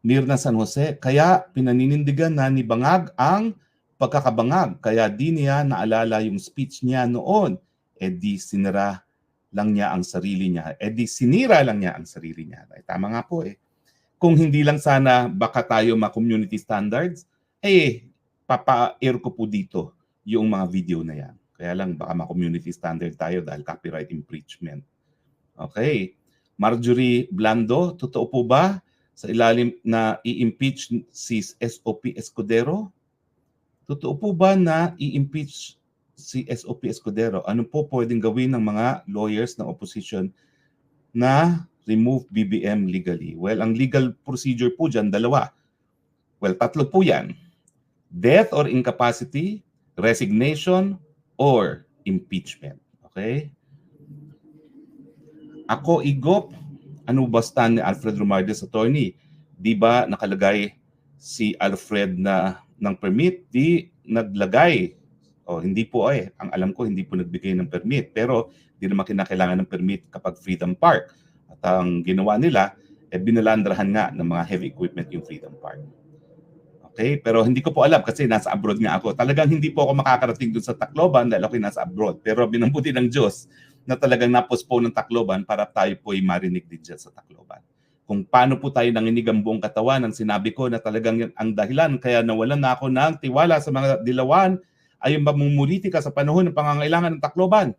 Mirna San Jose, kaya pinaninindigan na ni Bangag ang pagkakabangag. Kaya di niya naalala yung speech niya noon. Di sinira lang niya ang sarili niya. Di sinira lang niya ang sarili niya. Ay, tama nga po Kung hindi lang sana baka tayo ma-community standards, papa-air ko po dito yung mga video na yan. Kaya lang baka ma-community standard tayo dahil copyright infringement. Okay. Marjorie Blando, totoo po ba sa ilalim na i-impeach si SOP Escudero? Totoo po ba na i-impeach si SOP Escudero? Ano po pwedeng gawin ng mga lawyers ng opposition na remove BBM legally? Well, ang legal procedure po dyan, dalawa. Well, tatlo po yan. Death or incapacity, resignation, or impeachment. Okay? Ako, Igop, ano ba stand ni Alfred Romualdez attorney? Di ba nakalagay si Alfred na ng permit? Di naglagay. Hindi po Ang alam ko, hindi po nagbigay ng permit. Pero di naman kinakailangan ng permit kapag Freedom Park. At ang ginawa nila, binalandrahan nga ng mga heavy equipment yung Freedom Park. Okay? Pero hindi ko po alam kasi nasa abroad nga ako. Talagang hindi po ako makakarating dun sa Tacloban dahil ako'y nasa abroad. Pero binambuti ng Diyos na talagang na-postpone ng Tacloban para tayo po'y marinig din dyan sa Tacloban. Kung paano po tayo nanginig ang buong katawan, ang sinabi ko na talagang ang dahilan kaya nawalan na ako ng tiwala sa mga dilawan ay yung mamumulitika sa panahon ng pangangailangan ng Tacloban.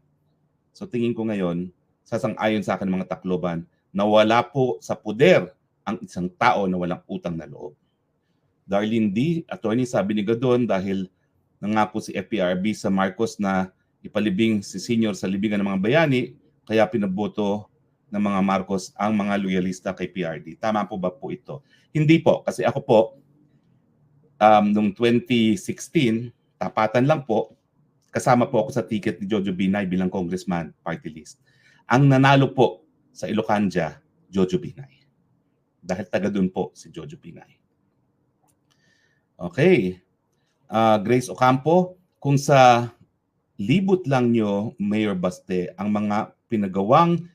So tingin ko ngayon, sasang-ayon sa akin ng mga Tacloban, na wala po sa puder ang isang tao na walang utang na loob. Darlene D., attorney, sabi ni Gadon dahil nangako si FPRB sa Marcos na ipalibing si Senior sa libingan ng mga bayani, kaya pinaboto ng mga Marcos ang mga loyalista kay PRD. Tama po ba po ito? Hindi po, kasi ako po, noong 2016, tapatan lang po, kasama po ako sa ticket ni Jojo Binay bilang congressman, party list. Ang nanalo po sa Ilocanja, Jojo Binay. Dahil taga dun po si Jojo Binay. Okay. Grace Ocampo, kung sa libot lang nyo, Mayor Baste, ang mga pinagawang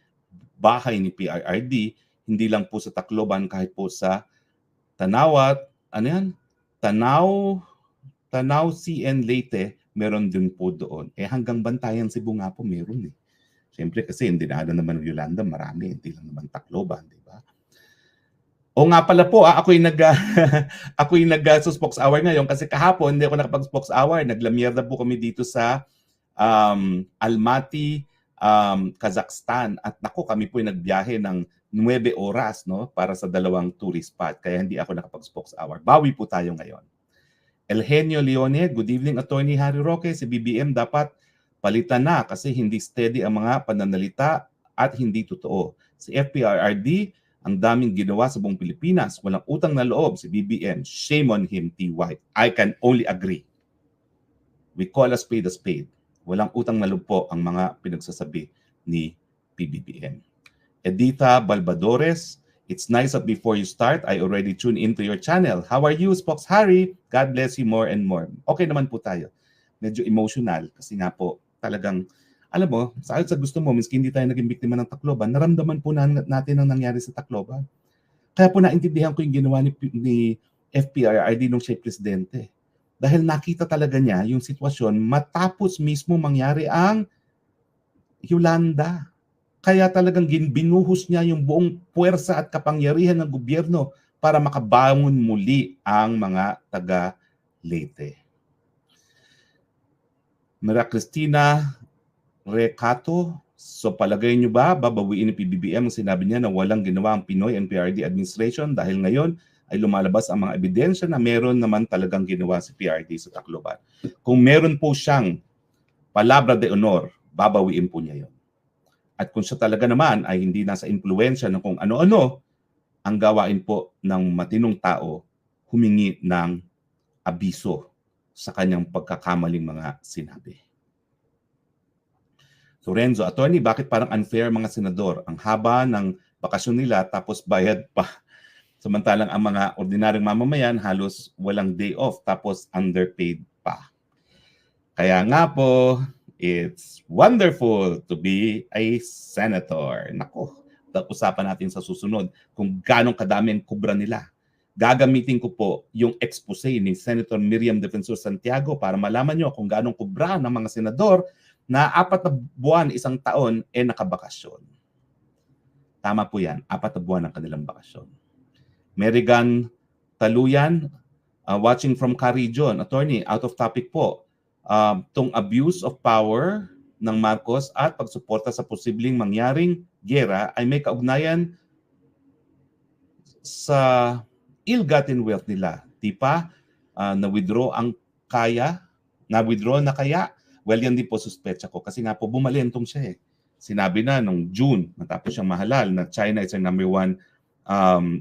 bahay ni PRRD, hindi lang po sa Tacloban, kahit po sa Tanawat, Tanaw CN Leyte, meron din po doon. Hanggang Bantayan Cebu nga po meron Siyempre kasi hindi na naman ng Yolanda, marami, hindi lang naman Tacloban, di ba? O nga pala po, ako'y nag-spokes hour ngayon kasi kahapon hindi ako nakapag-spokes hour. Naglamierda po kami dito sa Almaty, Kazakhstan. At kami po ay nagbiyahe ng 9 oras para sa 2 tourist spot. Kaya hindi ako nakapag-spokes hour. Bawi po tayo ngayon. Elhenio Leone, good evening Attorney Harry Roque. Si BBM dapat palitan na kasi hindi steady ang mga pananalita at hindi totoo. Si FPRRD, ang daming ginawa sa buong Pilipinas. Walang utang na loob si BBM. Shame on him, TY. I can only agree. We call a spade a spade. Walang utang na loob po ang mga pinagsasabi ni PBBM. Edita Balbadores, it's nice that before you start, I already tuned into your channel. How are you, Spokes Harry? God bless you more and more. Okay naman po tayo. Medyo emotional kasi nga po talagang, alam mo, sa gusto mo, miski hindi tayo naging biktima ng Tacloban, naramdaman po natin ang nangyari sa Tacloban. Kaya po naintindihan ko yung ginawa ni FPRRD nung siya presidente. Dahil nakita talaga niya yung sitwasyon matapos mismo mangyari ang Yolanda. Kaya talagang binuhos niya yung buong puwersa at kapangyarihan ng gobyerno para makabangon muli ang mga taga-Leyte. Maria Cristina Recato, so palagay niyo ba babawiin ni PBBM ang sinabi niya na walang ginawa ang Pinoy and PRD administration dahil ngayon ay lumalabas ang mga ebidensya na meron naman talagang ginawa si PRD sa Tacloban. Kung meron po siyang palabra de honor, babawiin po niya yun. At kung siya talaga naman ay hindi nasa impluensya ng kung ano-ano, ang gawain po ng matinong tao, humingi ng abiso sa kanyang pagkakamaling mga sinabi. So Renzo, attorney, bakit parang unfair mga senador? Ang haba ng bakasyon nila tapos bayad pa. Samantalang ang mga ordinaryong mamamayan halos walang day off tapos underpaid pa. Kaya nga po, it's wonderful to be a senator. Nako, usapan natin sa susunod kung ganong kadami ang kubra nila. Gagamitin ko po yung expose ni Senator Miriam Defensor Santiago para malaman nyo kung ganong kubra ng mga senador na 4 na buwan, 1 taon, nakabakasyon. Tama po yan, 4 na buwan ang kanilang bakasyon. Merigan Taluyan, watching from Ka-Region. Attorney, out of topic po. Tong abuse of power ng Marcos at pagsuporta sa posibleng mangyaring giyera ay may kaugnayan sa ill-gotten wealth nila. Di pa na-withdraw ang kaya? Na-withdraw na kaya? Well, yan din po suspetsa ko kasi nga po bumalentong siya eh. Sinabi na nung June, matapos siyang mahalal na China is our #1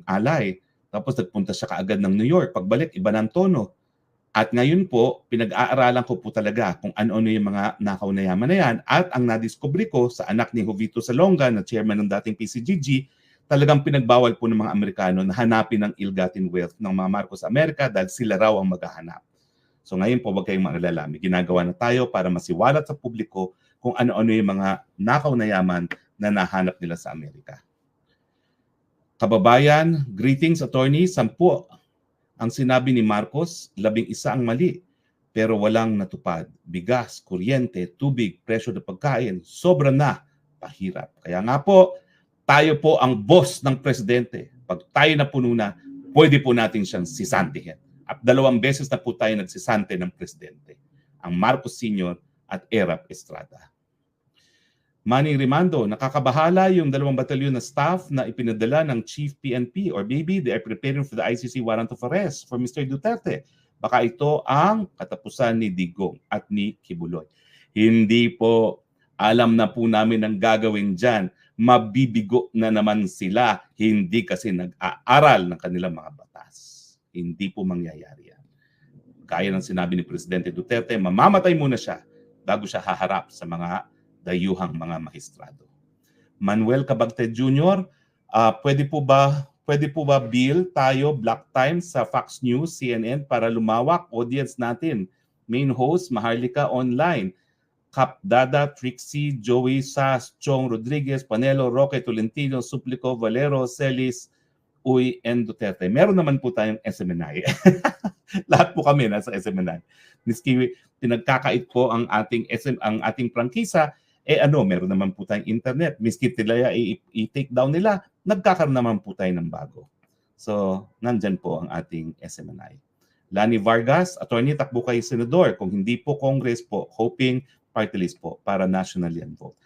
ally. Tapos nagpunta siya kaagad ng New York. Pagbalik, iba ng tono. At ngayon po, pinag-aaralan ko po talaga kung ano-ano yung mga nakaw na yaman na yan. At ang nadiskubre ko sa anak ni Jovito Salonga, na chairman ng dating PCGG, talagang pinagbawal po ng mga Amerikano na hanapin ang ill-gotten wealth ng mga Marcos America dahil sila raw ang maghahanap. So ngayon po, wag kayong maalala. May ginagawa na tayo para masiwalat sa publiko kung ano-ano yung mga nakaw na yaman na nahanap nila sa Amerika. Kababayan, greetings attorney, 10 ang sinabi ni Marcos, 11 ang mali, pero walang natupad. Bigas, kuryente, tubig, presyo ng pagkain, sobra na, pahirap. Kaya nga po, tayo po ang boss ng presidente. Pag tayo na puno na, pwede po natin siyang sisantihin. At 2 beses na po tayo nagsisante ng presidente. Ang Marcos Sr. at Erap Estrada. Manny Rimando, nakakabahala yung 2 batalyon na staff na ipinadala ng Chief PNP or maybe they are preparing for the ICC warrant of arrest for Mr. Duterte. Baka ito ang katapusan ni Digong at ni Kibuloy. Hindi po, alam na po namin ang gagawin dyan. Mabibigo na naman sila, hindi kasi nag-aaral ng kanilang mga batas. Hindi po mangyayari yan. Gaya ng sinabi ni Presidente Duterte, mamamatay muna siya bago siya haharap sa mga dayuhang mga maestrado. Manuel Cabagte Jr., pwede po ba bill tayo Black Times sa Fox News, CNN para lumawak audience natin? Main host, Maharlika Online, Cap Dada, Trixie, Joey Sas, Chong Rodriguez, Panelo, Roque, Tolentino, Suplico, Valero, Celis, Uy, and Duterte. Meron naman po tayong SMNI. Lahat po kami nasa SMNI. Miski pinagkakait po ang ating prangkisa, meron naman po tayong internet. Miski tilaya i-take down nila, nagkakaroon naman po tayo ng bago. So, nandyan po ang ating SMNI. Lani Vargas, attorney, takbo kayo senador. Kung hindi po Congress po, hoping party list po para nationally and vote.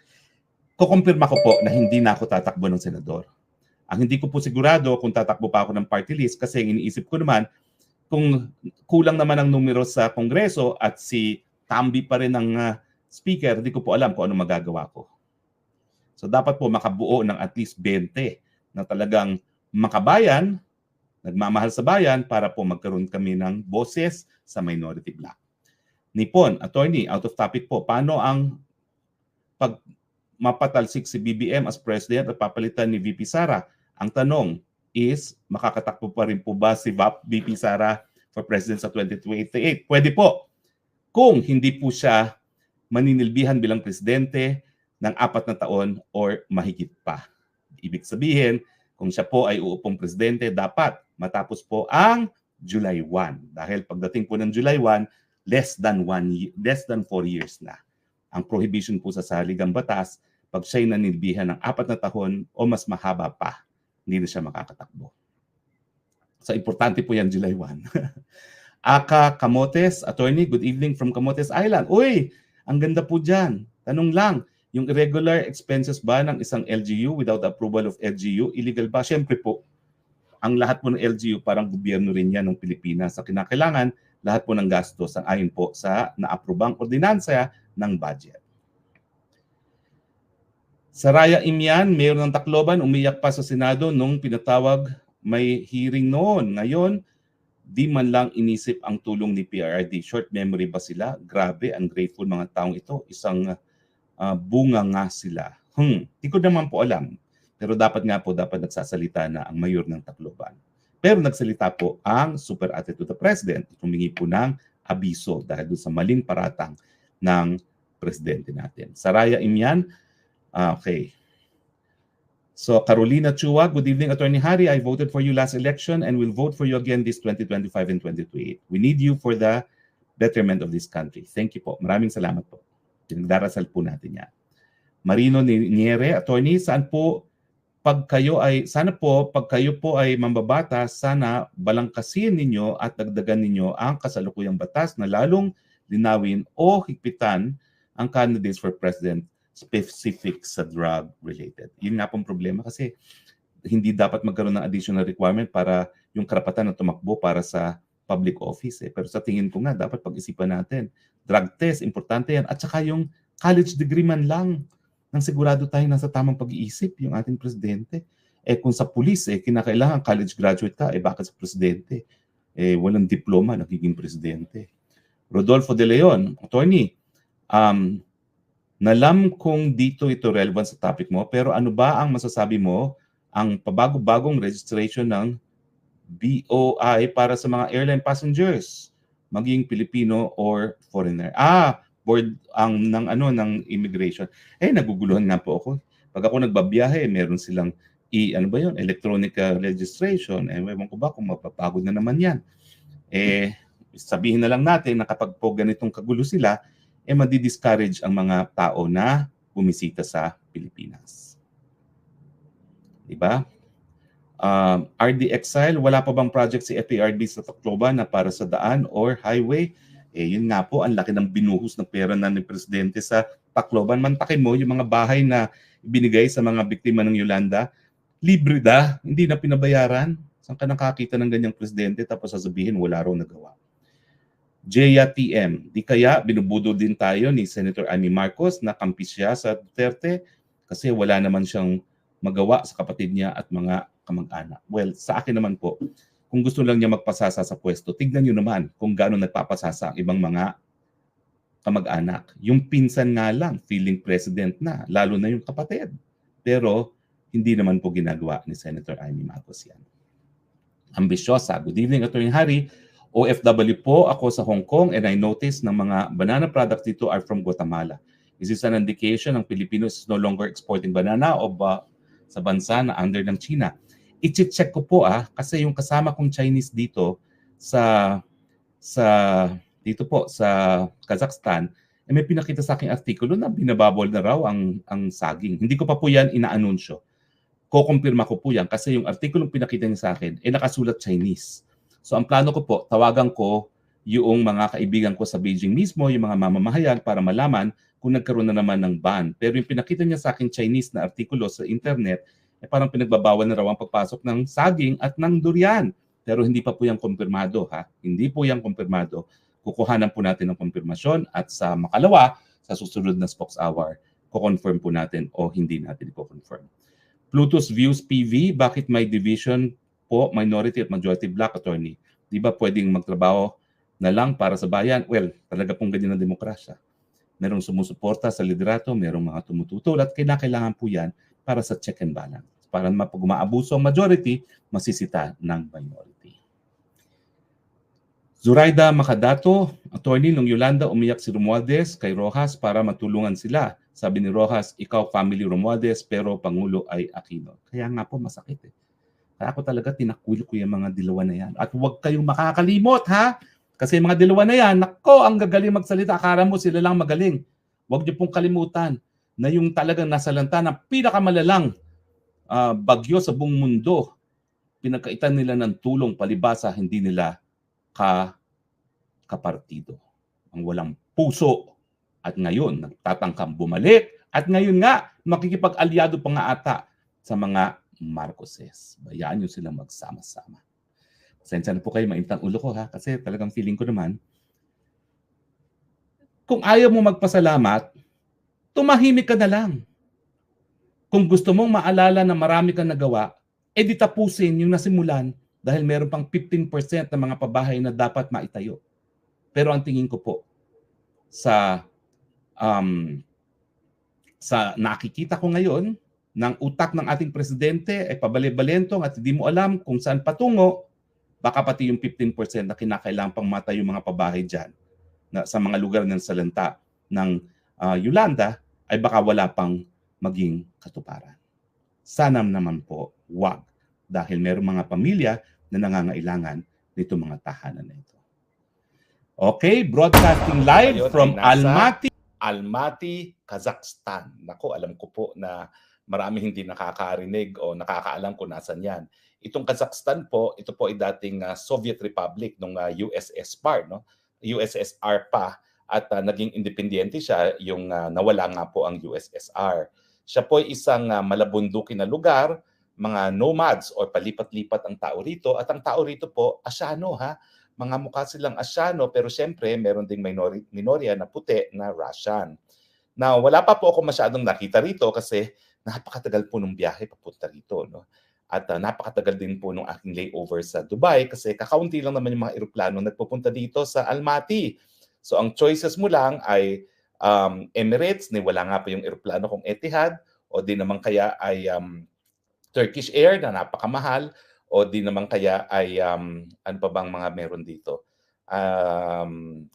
Kukumpirma ko po na hindi na ako tatakbo ng senador. Ang hindi ko po sigurado kung tatakbo pa ako ng party list kasi iniisip ko naman kung kulang naman ang numero sa Kongreso at si Tambi pa rin ang speaker, hindi ko po alam kung ano magagawa ko. So dapat po makabuo ng at least 20 na talagang makabayan, nagmamahal sa bayan para po magkaroon kami ng boses sa minority bloc. Nipon, attorney, out of topic po, paano ang pag mapatalsik si BBM as president at papalitan ni VP Sara? Ang tanong is, makakatakbo pa rin po ba si VP Sara for president sa 2028? Pwede po. Kung hindi po siya maninilbihan bilang presidente ng 4 na taon or mahigit pa. Ibig sabihin, kung siya po ay uupong presidente, dapat matapos po ang July 1. Dahil pagdating po ng July 1, less than 4 years na. Ang prohibition po sa saligang batas, pag siya'y nanilbihan ng 4 na taon o mas mahaba pa, hindi na siya makakatakbo. So, importante po yan July 1. Aka Camotes, attorney, good evening from Camotes Island. Uy, ang ganda po dyan. Tanong lang, yung irregular expenses ba ng isang LGU without approval of LGU, illegal ba? Siyempre po. ang lahat po ng LGU parang gobyerno rin yan ng Pilipinas. Sa kinakailangan, lahat po ng gastos ang ayon po sa naaprobang ordinansa ng budget. Saraya Imyan, mayor ng Tacloban, umiyak pa sa Senado nung pinatawag may hearing noon. Ngayon, di man lang inisip ang tulong ni PRRD. Short memory ba sila? Grabe, ungrateful mga taong ito. Isang bunga nga sila. Di ko naman po alam. Pero dapat nagsasalita na ang mayor ng Tacloban. Pero nagsalita po ang super ate to the president. Humingi po ng abiso dahil doon sa maling paratang ng presidente natin. Saraya Imyan, okay. So Carolina Chua, good evening Attorney Harry. I voted for you last election and will vote for you again this 2025 and 2028. We need you for the betterment of this country. Thank you po. Maraming salamat po. Pinagdarasal po natin yan. Marino Niere, Attorney, sana po pag kayo po ay mambabatas, sana balangkasin ninyo at dagdagan ninyo ang kasalukuyang batas na lalong linawin o higpitan ang candidates for president specific sa drug-related. Yun nga pong problema kasi hindi dapat magkaroon ng additional requirement para yung karapatan na tumakbo para sa public office. Pero sa tingin ko nga, dapat pag-isipan natin. Drug test, importante yan. At saka yung college degree man lang nang sigurado tayo nasa tamang pag-iisip yung ating presidente. Kung sa police, kinakailangan college graduate ka, bakit sa presidente? Walang diploma, nagiging presidente. Rodolfo De Leon, Attorney, nalam kung dito ito relevant sa topic mo, pero ano ba ang masasabi mo ang pabago-bagong registration ng BOI para sa mga airline passengers, maging Pilipino or foreigner? Board ng immigration. Naguguluhan nga po ako. Pag ako nagbabiyahe, meron silang electronic registration. Ewan ko ba kung mapapagod na naman yan. Sabihin na lang natin na kapag po ganitong kagulo sila, madi-discourage ang mga tao na bumisita sa Pilipinas. Diba? RD Exile, wala pa bang project si FARD sa Tacloban na para sa daan or highway? Yun nga po, ang laki ng binuhos ng pera na ni Presidente sa Tacloban. Mantakin mo yung mga bahay na binigay sa mga biktima ng Yolanda, libre hindi na pinabayaran. Saan ka nakakita ng ganyang presidente tapos sasabihin wala raw nagawa? Jeya TM, di kaya binubudo din tayo ni Senator Amy Marcos na kampi siya sa Duterte kasi wala naman siyang magawa sa kapatid niya at mga kamag-anak. Well, sa akin naman po, kung gusto lang niya magpasasa sa pwesto, tignan niyo naman kung gaano nagpapasasa ang ibang mga kamag-anak. Yung pinsan nga lang, feeling president na, lalo na yung kapatid. Pero hindi naman po ginagawa ni Senator Amy Marcos yan. Ambisyosa. Good evening, Attorney Harry. OFW po ako sa Hong Kong and I noticed ng mga banana products dito are from Guatemala. Is this an indication ng Pilipinos is no longer exporting banana o ba sa bansa na under ng China? I-check ko po kasi yung kasama kong Chinese dito sa Kazakhstan, may pinakita sa aking artikulo na binababol na raw ang saging. Hindi ko pa po yan inaanunsyo. Kukumpirma ko po yan kasi yung artikulong pinakita niya sa akin nakasulat Chinese. So ang plano ko po, tawagan ko yung mga kaibigan ko sa Beijing mismo, yung mga mamamahayan para malaman kung nagkaroon na naman ng ban. Pero yung pinakita niya sa akin Chinese na artikulo sa internet, parang pinagbabawal na raw ang pagpasok ng saging at ng durian. Pero hindi pa po yan kumpirmado. Hindi po yan kumpirmado. Kukuhanan po natin ng kumpirmasyon at sa makalawa, sa susunod na Spokes Hour, kukonfirm po natin o hindi natin i-confirm. Pluto's Views PV, bakit may division po, minority at majority black, Attorney? Di ba pwedeng magtrabaho na lang para sa bayan? Well, talaga pong ganyan ang demokrasya. Merong sumusuporta sa liderato, merong mga tumututol at kailangan po yan para sa check and balance. Para pag umaabuso ang majority, masisita ng minority. Zuraida Makadato, Attorney, nung Yolanda umiyak si Romualdez kay Rojas para matulungan sila. Sabi ni Rojas, ikaw family Romualdez pero Pangulo ay Aquino. Kaya nga po masakit Kaya ako talaga tinakwil ko yung mga dilawan na yan. At huwag kayong makakalimot Kasi yung mga dilawan na yan, nako, ang gagaling magsalita. Akala mo sila lang magaling. Huwag niyo pong kalimutan na yung talagang nasalanta ng pinakamalalang bagyo sa buong mundo, pinagkaitan nila ng tulong palibasa, hindi nila kapartido. Ang walang puso. At ngayon, nagtatangkang bumalik. At ngayon nga, makikipag-alyado pa nga ata sa mga Marcoses. Bayaan nyo silang magsama-sama. Pasensya na po kayo, mainit ang ulo ko ha, kasi talagang feeling ko naman, kung ayaw mo magpasalamat, tumahimik ka na lang. Kung gusto mong maalala na marami kang nagawa, edi tapusin yung nasimulan dahil meron pang 15% ng mga pabahay na dapat maitayo. Pero ang tingin ko po, sa nakikita ko ngayon, ng utak ng ating presidente ay pabali-balentong at hindi mo alam kung saan patungo, baka pati yung 15% na kinakailangan pang matayo yung mga pabahay dyan na sa mga lugar ng salanta ng Yolanda ay baka wala pang maging katuparan. Sana naman po, wag. Dahil mayroong mga pamilya na nangangailangan nito mga tahanan na ito. Okay, broadcasting live from Almaty, Kazakhstan. Nako, alam ko po na marami hindi nakakarinig o nakakaalam kung nasan yan. Itong Kazakhstan po, ito po ay dating Soviet Republic nung USSR, no? USSR pa, at naging independyente siya yung nawala nga po ang USSR. Siya po ay isang malabundukin na lugar, mga nomads o palipat-lipat ang tao rito, at ang tao rito po, Asyano ha. Mga mukha silang Asyano, pero siyempre meron ding minorya na puti na Russian. Now, wala pa po ako masyadong nakita rito kasi napakatagal po nung biyahe papunta rito, no? At napakatagal din po nung aking layover sa Dubai kasi kakaunti lang naman yung mga eroplano nagpupunta dito sa Almaty. So ang choices mo lang ay Emirates, ni wala nga pa yung eroplano kung Etihad, o di naman kaya ay Turkish Air na napakamahal, o di naman kaya ay ano pa bang mga meron dito?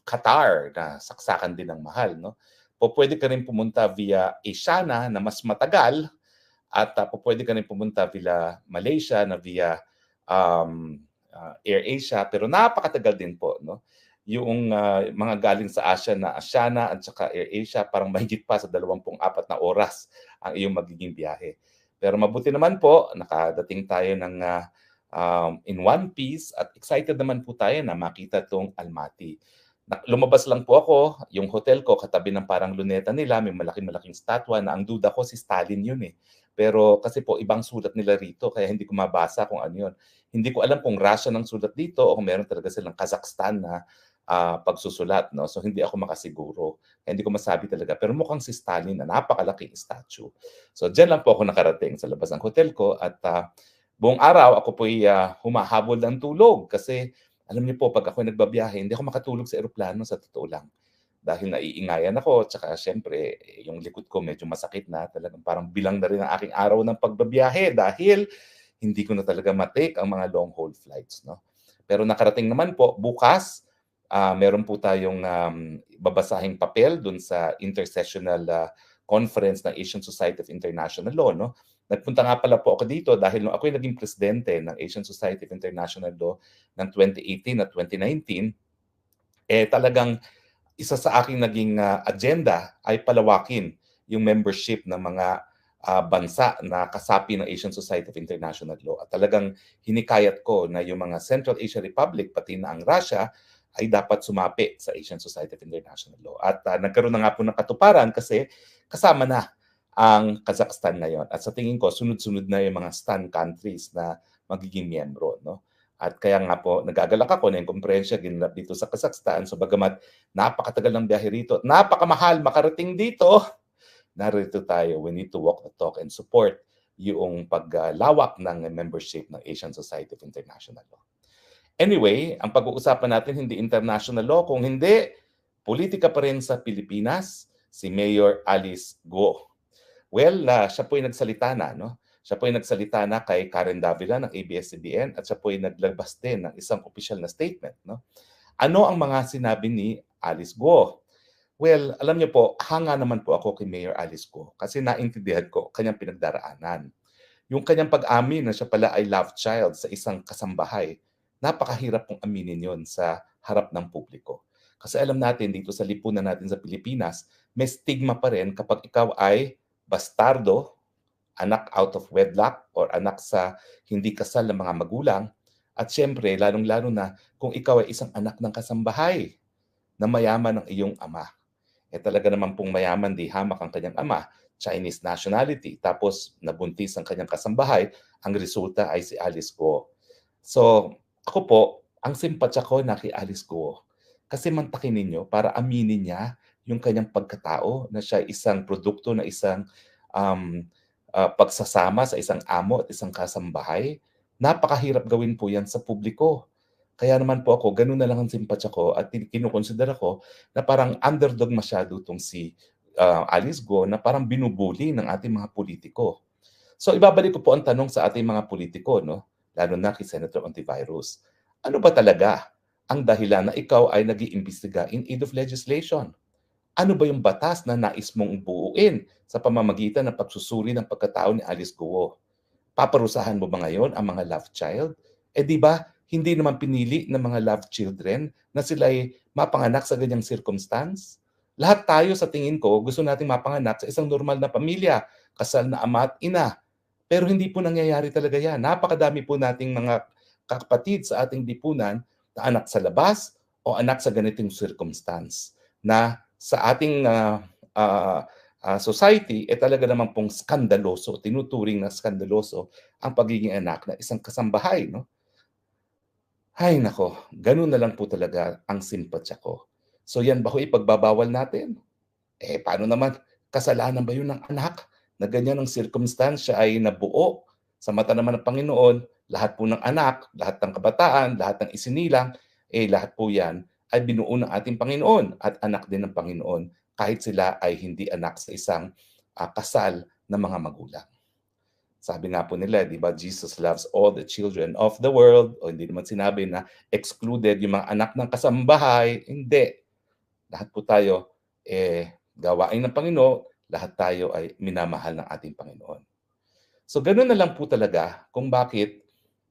Qatar na saksakan din ng mahal, no? Pwede ka rin pumunta via Asiana na mas matagal, at pwede ka rin pumunta via Malaysia na via AirAsia, pero napakatagal din po, no? Yung mga galing sa Asia na Asiana at saka AirAsia, parang mahigit pa sa 24 na oras ang iyong magiging biyahe. Pero mabuti naman po, nakadating tayo ng in one piece at excited naman po tayo na makita itong Almaty. Lumabas lang po ako, yung hotel ko katabi ng parang luneta nila, may malaking-malaking statwa na ang duda ko si Stalin yun eh. Pero kasi po ibang sulat nila rito kaya hindi ko mabasa kung ano yun. Hindi ko alam kung Russian ang sulat dito o kung meron talaga silang Kazakhstan na pagsusulat, no? So hindi ako makasiguro. Kaya hindi ko masabi talaga. Pero mukhang si Stalin na napakalaking statue. So diyan lang po ako nakarating sa labas ng hotel ko at buong araw ako po'y humahabol ng tulog kasi alam niyo po, pag ako nagbabiyahe, hindi ako makatulog sa eroplano sa totoo lang. Dahil naiingayan ako, tsaka syempre, yung likod ko medyo masakit na. Talagang parang bilang na rin ang aking araw ng pagbabiyahe dahil hindi ko na talaga matake ang mga long-haul flights, no? Pero nakarating naman po, bukas, meron po tayong babasahing papel dun sa Intersessional Conference ng Asian Society of International Law, no? Nagpunta nga pala po ako dito dahil nung ako'y naging presidente ng Asian Society of International Law ng 2018 at 2019, talagang isa sa aking naging agenda ay palawakin yung membership ng mga bansa na kasapi ng Asian Society of International Law. At talagang hinikayat ko na yung mga Central Asia Republic, pati na ang Russia, ay dapat sumapi sa Asian Society of International Law. At nagkaroon na nga po ng katuparan kasi kasama na ang Kazakhstan ngayon. At sa tingin ko, sunod-sunod na yung mga STAN countries na magiging miyembro, no? At kaya nga po, nagagalak ako na yung komprehensya ginanap dito sa Kazakhstan. So bagamat napakatagal ng biyahe rito, napakamahal makarating dito, narito tayo. We need to walk the talk and support yung paglawak ng membership ng Asian Society of International Law. Anyway, ang pag-uusapan natin hindi international law, kung hindi, politika pa rin sa Pilipinas, si Mayor Alice Guo. Well, siya po ay nagsalita na, no? Siya po ay nagsalita na kay Karen Davila ng ABS-CBN at siya po ay naglabas din ng isang opisyal na statement, no? Ano ang mga sinabi ni Alice Guo? Well, alam niyo po, hanga naman po ako kay Mayor Alice Guo kasi naintindihan ko kanyang pinagdaraanan. Yung kanyang pag-amin na siya pala ay love child sa isang kasambahay, napakahirap pong aminin yon sa harap ng publiko. Kasi alam natin dito sa lipunan natin sa Pilipinas, may stigma pa rin kapag ikaw ay bastardo, anak out of wedlock, or anak sa hindi kasal ng mga magulang. At syempre, lalong-lalo na kung ikaw ay isang anak ng kasambahay na mayaman ng iyong ama. Talaga naman pong mayaman, di hamak ang kanyang ama. Chinese nationality. Tapos nabuntis ang kanyang kasambahay, ang resulta ay si Alice Guo. So, ako po, ang simpatya ko na kay Alice Guo. Kasi mantakin ninyo para aminin niya yung kanyang pagkatao na siya isang produkto na isang um, pagsasama sa isang amo at isang kasambahay. Napakahirap gawin po yan sa publiko. Kaya naman po ako, ganun na lang ang simpatya ko at kinukonsidera ko na parang underdog masyado itong si Alice Guo na parang binubuli ng ating mga politiko. So ibabalik ko po ang tanong sa ating mga politiko, no? Lalo na kay Senator Ontiveros. Ano ba talaga ang dahilan na ikaw ay nag-iimbestiga in aid of legislation? Ano ba yung batas na nais mong buuin sa pamamagitan ng pagsusuri ng pagkatao ni Alice Guo? Paparusahan mo ba ngayon ang mga love child? Eh di ba, hindi naman pinili ng mga love children na sila ay mapanganak sa ganyang circumstance? Lahat tayo sa tingin ko gusto nating mapanganak sa isang normal na pamilya, kasal na ama at ina. Pero hindi po nangyayari talaga yan. Napakadami po nating mga kapatid sa ating lipunan na anak sa labas o anak sa ganitong circumstance na sa ating society, talaga naman pong skandaloso, tinuturing na skandaloso ang pagiging anak na isang kasambahay. No? Hay nako, ganun na lang po talaga ang simpatya ko. So yan ba ho ipagbabawal natin? Eh paano naman, kasalanan ba yun ng anak na ganyan ang circumstance ay nabuo sa mata naman ng Panginoon, lahat po ng anak, lahat ng kabataan, lahat ng isinilang, lahat po yan ay binuo ng ating Panginoon at anak din ng Panginoon kahit sila ay hindi anak sa isang kasal ng mga magulang. Sabi nga po nila, di ba, Jesus loves all the children of the world. O hindi naman sinabi na excluded yung mga anak ng kasambahay. Hindi. Lahat po tayo, gawain ng Panginoon, lahat tayo ay minamahal ng ating Panginoon. So ganoon na lang po talaga kung bakit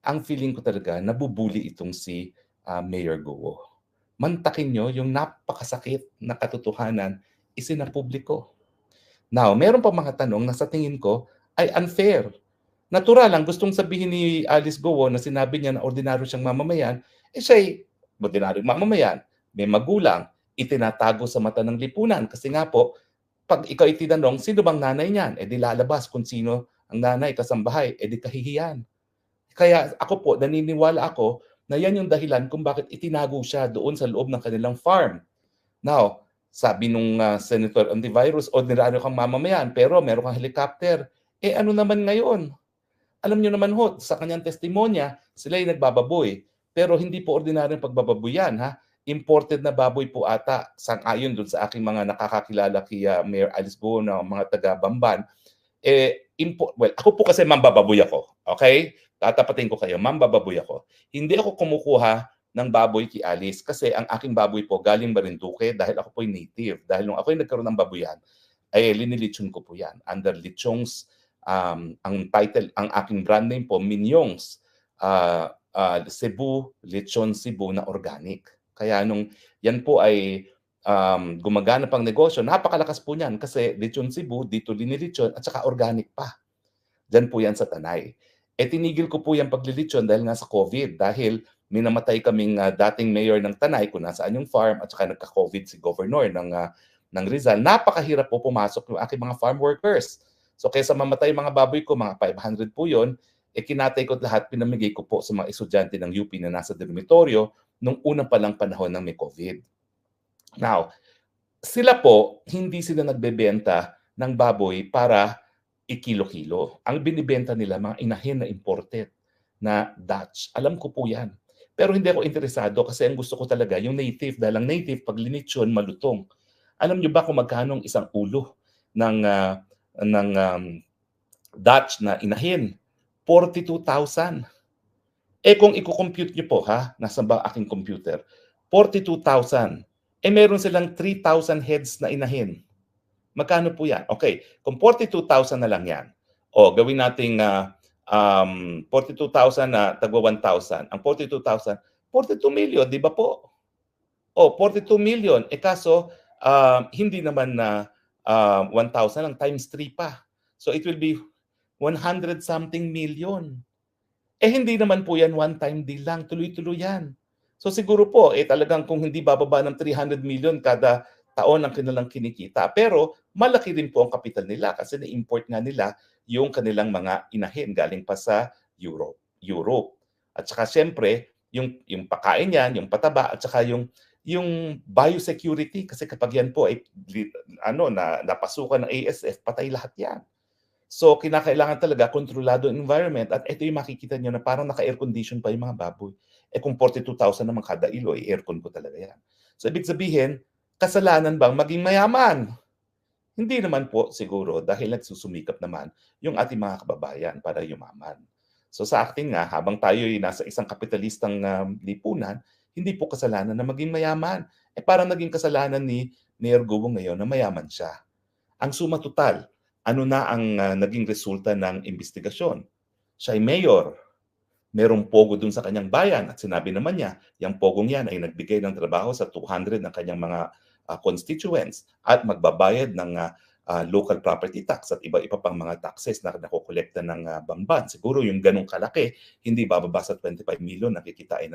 ang feeling ko talaga nabubuli itong si Mayor Guo. Mantakin nyo yung napakasakit na katotohanan isinapubliko. Now, meron pa mga tanong na sa tingin ko ay unfair. Natural lang, gustong sabihin ni Alice Guo na sinabi niya na ordinaryo siyang mamamayan, siya'y ordinaryong mamamayan, may magulang, itinatago sa mata ng lipunan. Kasi nga po, pag ikaw itinanong, sino bang nanay niyan? Di lalabas kung sino ang nanay, kasambahay, di kahihiyan. Kaya ako po, naniniwala ako na yan yung dahilan kung bakit itinago siya doon sa loob ng kanilang farm. Now, sabi nung Senator Ontiveros, ordinaryo kang mamamayan, pero meron kang helicopter. Ano naman ngayon? Alam niyo naman ho, sa kanyang testimonya, sila ay nagbababoy. Pero hindi po ordinaryong pagbababoy yan, ha? Imported na baboy po ata, sang-ayon dun sa aking mga nakakakilala kay Mayor Alice Guo na mga taga-Bamban. Ako po kasi mambababoy ako. Okay? Tatapatin ko kayo, mambababoy ako. Hindi ako kumukuha ng baboy kay Alice kasi ang aking baboy po galing Marinduque dahil ako po ay native. Dahil nung ako ay nagkaroon ng baboyan, ay linilitsyon ko po yan under Lichong's ang title, ang aking brand name po, Minyong's Cebu, Lechon Cebu na organic. Kaya nung yan po ay gumagana pang negosyo, napakalakas po niyan kasi Lechon Cebu, dito linilitsyon at saka organic pa. Diyan po yan sa Tanay. Tinigil ko po yung paglilitsyon dahil nga sa COVID, dahil minamatay kaming dating mayor ng Tanay kung nasaan yung farm at saka nagka-COVID si governor ng Rizal. Napakahirap po pumasok yung aking mga farm workers. So kaysa mamatay mga baboy ko, mga 500 po yun, kinatay ko lahat, pinamigay ko po sa mga estudyante ng UP na nasa dormitoryo nung unang palang panahon ng may COVID. Now, sila po, hindi sila nagbebenta ng baboy para ikilo-kilo. Ang binibenta nila, mga inahin na imported na Dutch. Alam ko po yan. Pero hindi ako interesado kasi ang gusto ko talaga yung native. Dahil ang native, pag linitsyon, malutong. Alam nyo ba kung magkano isang ulo ng Dutch na inahin? 42,000. Kung i-compute nyo po, nasa ba aking computer? 42,000. Meron silang 3,000 heads na inahin. Magkano po yan? Okay, kung 42,000 na lang yan, gawin nating 42,000 na tagwa 1,000. Ang 42,000, 42 million, di ba po? 42 million. Kaso, hindi naman na 1,000 lang, times 3 pa. So it will be 100 something million. Hindi naman po yan one-time deal lang, tuloy-tuloy yan. So siguro po, talagang kung hindi bababa ng 300 million kada taon ang kanilang kinikita. Pero malaki rin po ang kapital nila kasi na-import nga nila yung kanilang mga inahin galing pa sa Europe. At saka siyempre, yung pagkain yan, yung pataba, at saka yung biosecurity kasi kapag yan po ay napasukan ng ASF, patay lahat yan. So, kinakailangan talaga kontrolado ang environment at ito yung makikita nyo na parang naka-air condition pa yung mga baboy. Kung 42,000 naman kada ilo, aircon ko talaga yan. So, ibig sabihin, kasalanan bang maging mayaman? Hindi naman po siguro dahil nagsusumikap naman yung ating mga kababayan para yumaman. So sa akin nga, habang tayo ay nasa isang kapitalistang lipunan, hindi po kasalanan na maging mayaman. Parang naging kasalanan ni Mayor Guo ngayon na mayaman siya. Ang suma total, ano na ang naging resulta ng investigasyon? Siya ay mayor, merong pogo dun sa kanyang bayan at sinabi naman niya, yung pogong yan ay nagbigay ng trabaho sa 200 ng kanyang mga constituents at magbabayad ng local property tax at iba-iba pang mga taxes na nakokolekta ng bamban. Siguro yung ganong kalaki, hindi bababa sa 25 milyon na kikitain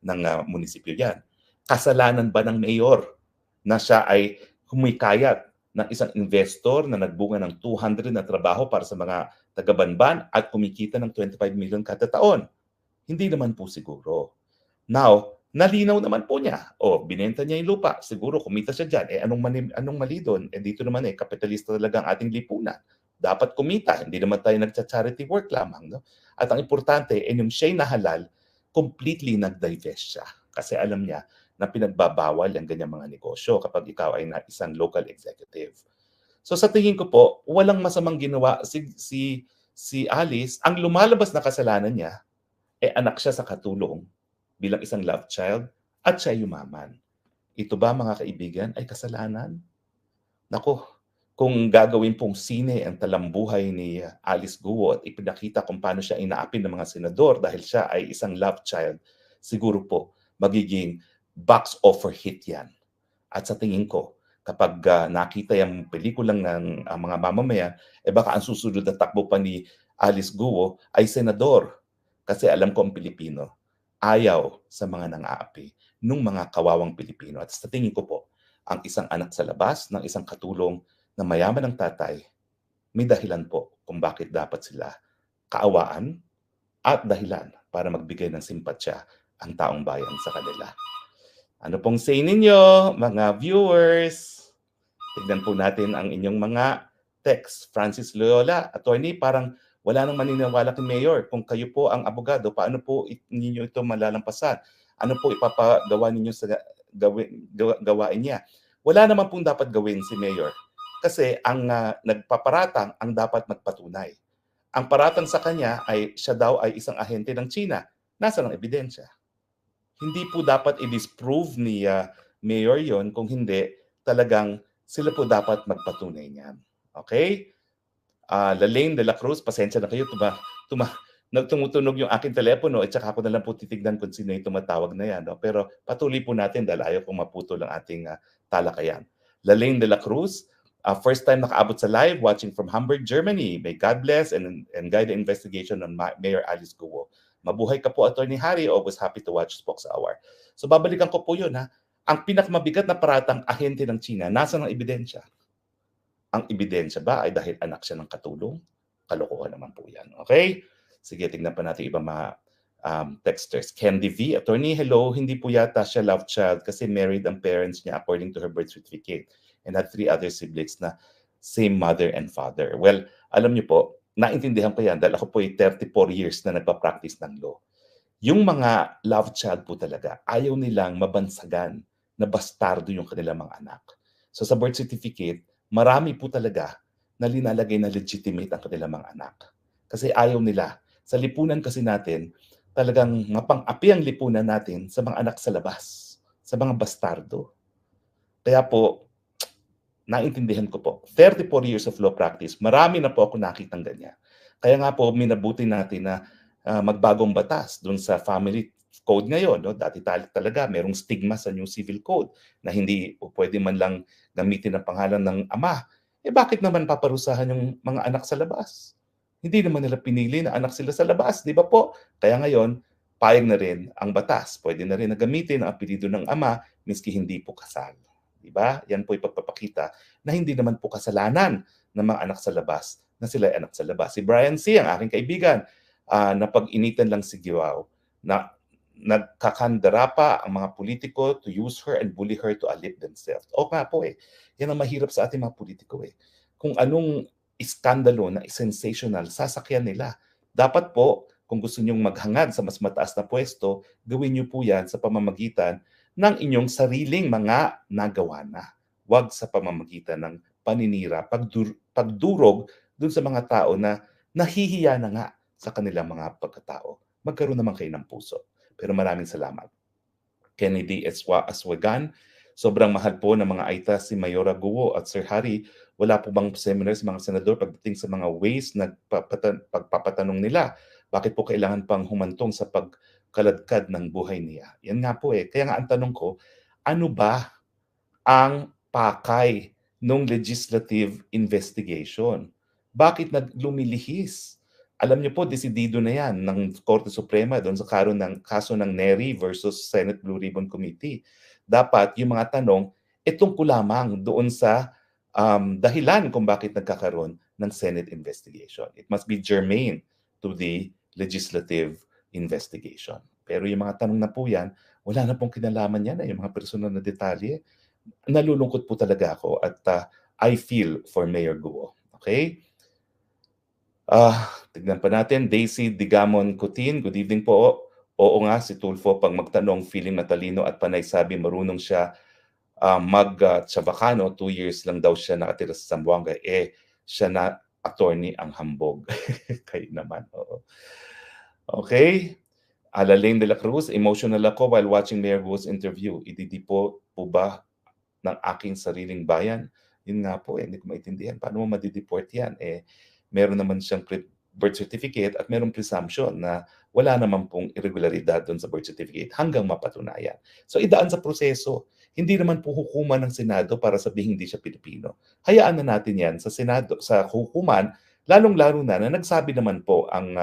ng munisipyo yan. Kasalanan ba ng mayor na siya ay humikayat ng isang investor na nagbunga ng 200 na trabaho para sa mga taga-Banban at kumikita ng 25 million kada taon? Hindi naman po siguro. Now, nalinaw naman po niya. Binenta niya yung lupa. Siguro kumita siya dyan. Anong mali doon? Dito naman kapitalista talaga ang ating lipunan. Dapat kumita. Hindi naman tayo nagcha-charity work lamang. No? At ang importante, yung siya'y nahalal, completely nag-divest siya. Kasi alam niya na pinagbabawal ang ganyang mga negosyo kapag ikaw ay isang local executive. So sa tingin ko po, walang masamang ginawa si Alice. Ang lumalabas na kasalanan niya, anak siya sa katulong bilang isang love child at siya yumaman. Ito ba mga kaibigan ay kasalanan? Nako, kung gagawin pong sine ang talambuhay ni Alice Guo at ipinakita kung paano siya inaapin ng mga senador dahil siya ay isang love child, siguro po magiging box offer hit yan. At sa tingin ko, kapag nakita yung pelikulang ng mga mamamayan, baka ang susunod na takbo pa ni Alice Guo ay senador. Kasi alam ko ang Pilipino, ayaw sa mga nang-aapi ng mga kawawang Pilipino. At sa tingin ko po, ang isang anak sa labas ng isang katulong na mayaman ng tatay, may dahilan po kung bakit dapat sila kaawaan at dahilan para magbigay ng simpatsya ang taong bayan sa kanila. Ano pong say ninyo, mga viewers? Tignan po natin ang inyong mga text. Francis Loyola, attorney, parang wala nang maniniwala kay Mayor. Kung kayo po ang abogado, paano po ninyo ito malalampasan? Ano po ipapagawa ninyo sa gawain niya? Wala naman pong dapat gawin si Mayor. Kasi ang nagpaparatang ang dapat magpatunay. Ang paratang sa kanya ay siya daw ay isang ahente ng China. Nasaan ang ebidensya? Hindi po dapat i-disprove ni Mayor yon, kung hindi, talagang sila po dapat magpatunay niyan. Okay? Lalaine de la Cruz, pasensya na kayo, tumutunog yung aking telepono at saka ako na lang po titignan kung sino yung tumatawag na yan. No? Pero patuloy po natin dahil ayaw kong maputol ang ating talakayan. Lalaine de la Cruz, first time nakaabot sa live, watching from Hamburg, Germany. May God bless and guide the investigation on Mayor Alice Guo. Mabuhay ka po, Attorney Harry. Always happy to watch Spokes Hour. So babalikan ko po yun. Ang pinakamabigat na paratang ahente ng China, nasa ng ebidensya? Ang ebidensya ba ay dahil anak siya ng katulong? Kalokohan naman po yan. Okay? Sige, tingnan pa natin ibang mga texters. Candy V, Attorney, hello. Hindi po yata siya love child kasi married ang parents niya according to her birth certificate and had 3 other siblings na same mother and father. Well, alam niyo po, naintindihan ko yan dahil ako po ay 34 years na nagpa-practice ng law. Yung mga love child po talaga, ayaw nilang mabansagan na bastardo yung kanilang mga anak. So sa birth certificate, marami po talaga na linalagay na legitimate ang kanilang mga anak. Kasi ayaw nila. Sa lipunan kasi natin, talagang mapang-api ang lipunan natin sa mga anak sa labas, sa mga bastardo. Kaya po, naintindihan ko po. 34 years of law practice, marami na po ako nakitang ganyan. Kaya nga po, minabuti natin na magbagong batas dun sa family code ngayon. No? Dati talaga, merong stigma sa new civil code na hindi pwede man lang gamitin ang pangalan ng ama. Bakit naman paparusahan yung mga anak sa labas? Hindi naman nila pinili na anak sila sa labas, di ba po? Kaya ngayon, payag na rin ang batas. Pwede na rin na gamitin ang apelido ng ama miski hindi po kasal. Di ba? Yan po ipagpapakita na hindi naman po kasalanan ng mga anak sa labas na sila ay anak sa labas. Si Brian C., ang aking kaibigan, napag-initan lang si Giwao na nagkakandara pa ang mga politiko to use her and bully her to uplift themselves. O nga po yan ang mahirap sa ating mga politiko Kung anong iskandalo na sensational, sasakyan nila. Dapat po, kung gusto nyong maghangad sa mas mataas na pwesto, gawin nyo po yan sa pamamagitan ng inyong sariling mga nagawa na. Huwag sa pamamagitan ng paninira, pagdurog dun sa mga tao na nahihiya na nga sa kanilang mga pagkatao. Magkaroon naman kayo ng puso. Pero maraming salamat. Kennedy Aswagan, sobrang mahal po ng mga AITA si Mayora Guo at Sir Harry. Wala po bang seminars mga senador pagdating sa mga ways na pagpapatanong nila? Bakit po kailangan pang humantong sa pagkaladkad ng buhay niya? Yan nga po Kaya nga ang tanong ko, ano ba ang pakay ng legislative investigation? Bakit lumilihis? Alam niyo po, desidido na yan ng Korte Suprema doon sa kaso ng Neri versus Senate Blue Ribbon Committee. Dapat yung mga tanong, tungkol lamang doon sa dahilan kung bakit nagkakaroon ng Senate investigation. It must be germane to the legislative investigation. Pero yung mga tanong na po yan, wala na pong kinalaman yan yung mga personal na detalye. Nalulungkot po talaga ako at I feel for Mayor Guo. Okay? Tignan pa natin. Daisy Digamon Cutin, good evening po. Oo nga, si Tulfo pang magtanong, feeling matalino at panay sabi marunong siya mag-Chavacano, 2 years lang daw siya nakatira sa Zamboanga. Siya na attorney ang hambog. Kayo naman, oo. Okay. Alaline de la Cruz, emotional ako while watching Mayor Guo's interview. Ididipo po ba ng aking sariling bayan? Yun nga po, hindi ko maintindihan. Paano mo madideport yan? Meron naman siyang birth certificate at merong presumption na wala naman pong irregularidad doon sa birth certificate hanggang mapatunayan. So idaan sa proseso. Hindi naman po hukuman ng Senado para sabihin hindi siya Pilipino. Hayaan na natin yan sa Senado, sa hukuman, lalong-laro na nagsabi naman po ang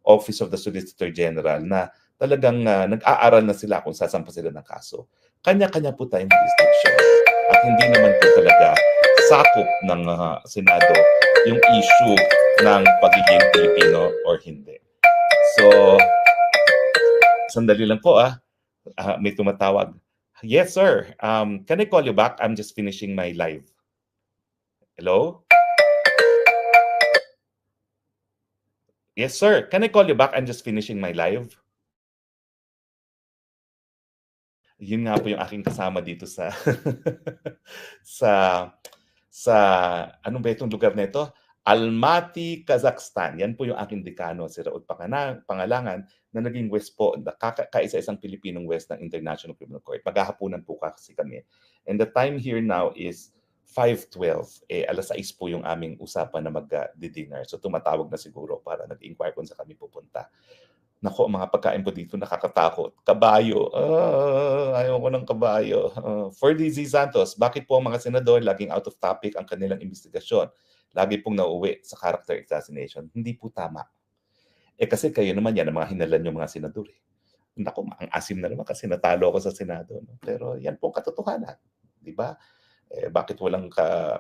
Office of the Solicitor General na talagang nag-aaral na sila kung sasampa sila ng kaso. Kanya-kanya po tayong jurisdiction. At hindi naman po talaga sakop ng Senado yung issue ng pagiging Pilipino or hindi. So, sandali lang po may tumatawag. Yes, sir. Can I call you back? I'm just finishing my live. Hello? Yes, sir. Can I call you back? I'm just finishing my live. Yun nga po yung aking kasama dito sa sa anong ba itong lugar na ito? Almaty, Kazakhstan. Yan po yung aking dekano, si Raul Pangalangan, na naging West po, kaisa-isang Pilipinong West ng International Criminal Court. Maghahapunan po kasi kami. And the time here now is 5:12. Alas 6 po yung aming usapan na mag-dinner. So tumatawag na siguro para nag-inquire kung saan kami pupunta. Naku, mga pagkain po dito nakakatakot. Kabayo. Ayaw ko ng kabayo. For DZ Santos, bakit po ang mga senador laging out of topic ang kanilang investigasyon? Lagi pong nauuwi sa character assassination. Hindi po tama. Kasi kayo naman yan, ang mga hinalan yung mga senador. Naku, ang asim na naman kasi natalo ako sa Senado. No? Pero yan po katotohanan. Di ba? Bakit walang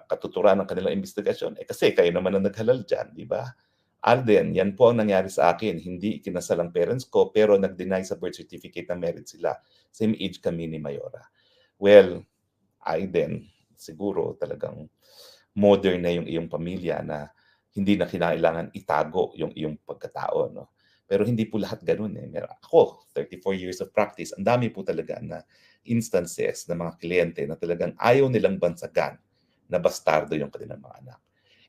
katuturan ng kanilang investigasyon? Kasi kayo naman ang naghalal dyan. Di ba? Alden, yan po ang nangyari sa akin. Hindi ikinasal ang parents ko, pero nag-deny sa birth certificate na married sila. Same age kami ni Mayora. Well, Alden, siguro talagang modern na yung iyong pamilya na hindi na kinailangan itago yung iyong pagkatao. No? Pero hindi po lahat ganun. Ako, 34 years of practice, ang dami po talaga na instances ng mga kliyente na talagang ayaw nilang bansagan na bastardo yung kanilang mga anak.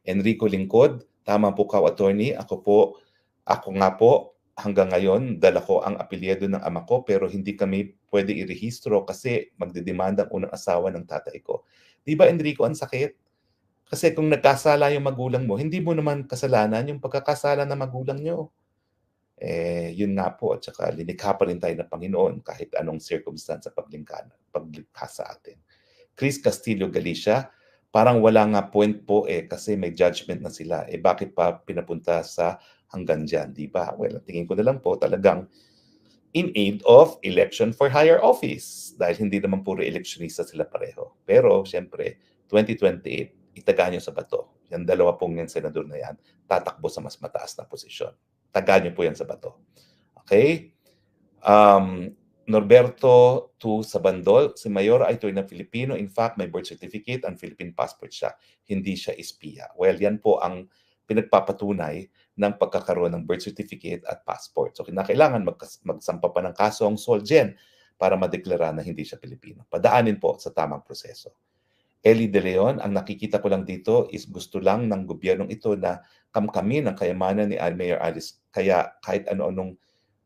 Enrico Lingkod, tama po ka, attorney. Ako nga po, hanggang ngayon, dala ko ang apelyido ng ama ko pero hindi kami pwede irehistro kasi magdedemanda ang unang asawa ng tatay ko. Di ba, Enrico, ang sakit? Kasi kung nagkasala yung magulang mo, hindi mo naman kasalanan yung pagkakasala ng magulang nyo. Yun nga po, at saka linikha pa rin tayo ng Panginoon kahit anong circumstance sa paglikha sa atin. Chris Castillo Galicia, parang wala nga point po kasi may judgment na sila. Bakit pa pinapunta sa hanggang dyan, di ba? Well, tingin ko na lang po talagang in aid of election for higher office. Dahil hindi naman puro electionista sila pareho. Pero, siyempre, 2028, itaga nyo sa bato. Yan dalawa pong yung senador na yan, tatakbo sa mas mataas na posisyon. Taga nyo po yan sa bato. Okay? Norberto Tu Sabandol, si Mayor ay tunay na Filipino. In fact, may birth certificate and Philippine passport siya. Hindi siya espiya. Well, yan po ang pinagpapatunay ng pagkakaroon ng birth certificate at passport. So, kinakailangan magsampa pa ng kaso ang Solgen para madeklara na hindi siya Pilipino. Padaanin po sa tamang proseso. Eli De Leon, ang nakikita ko lang dito is gusto lang ng gobyernong ito na kamkamin ang kayamanan ni Mayor Alice. Kaya kahit ano-anong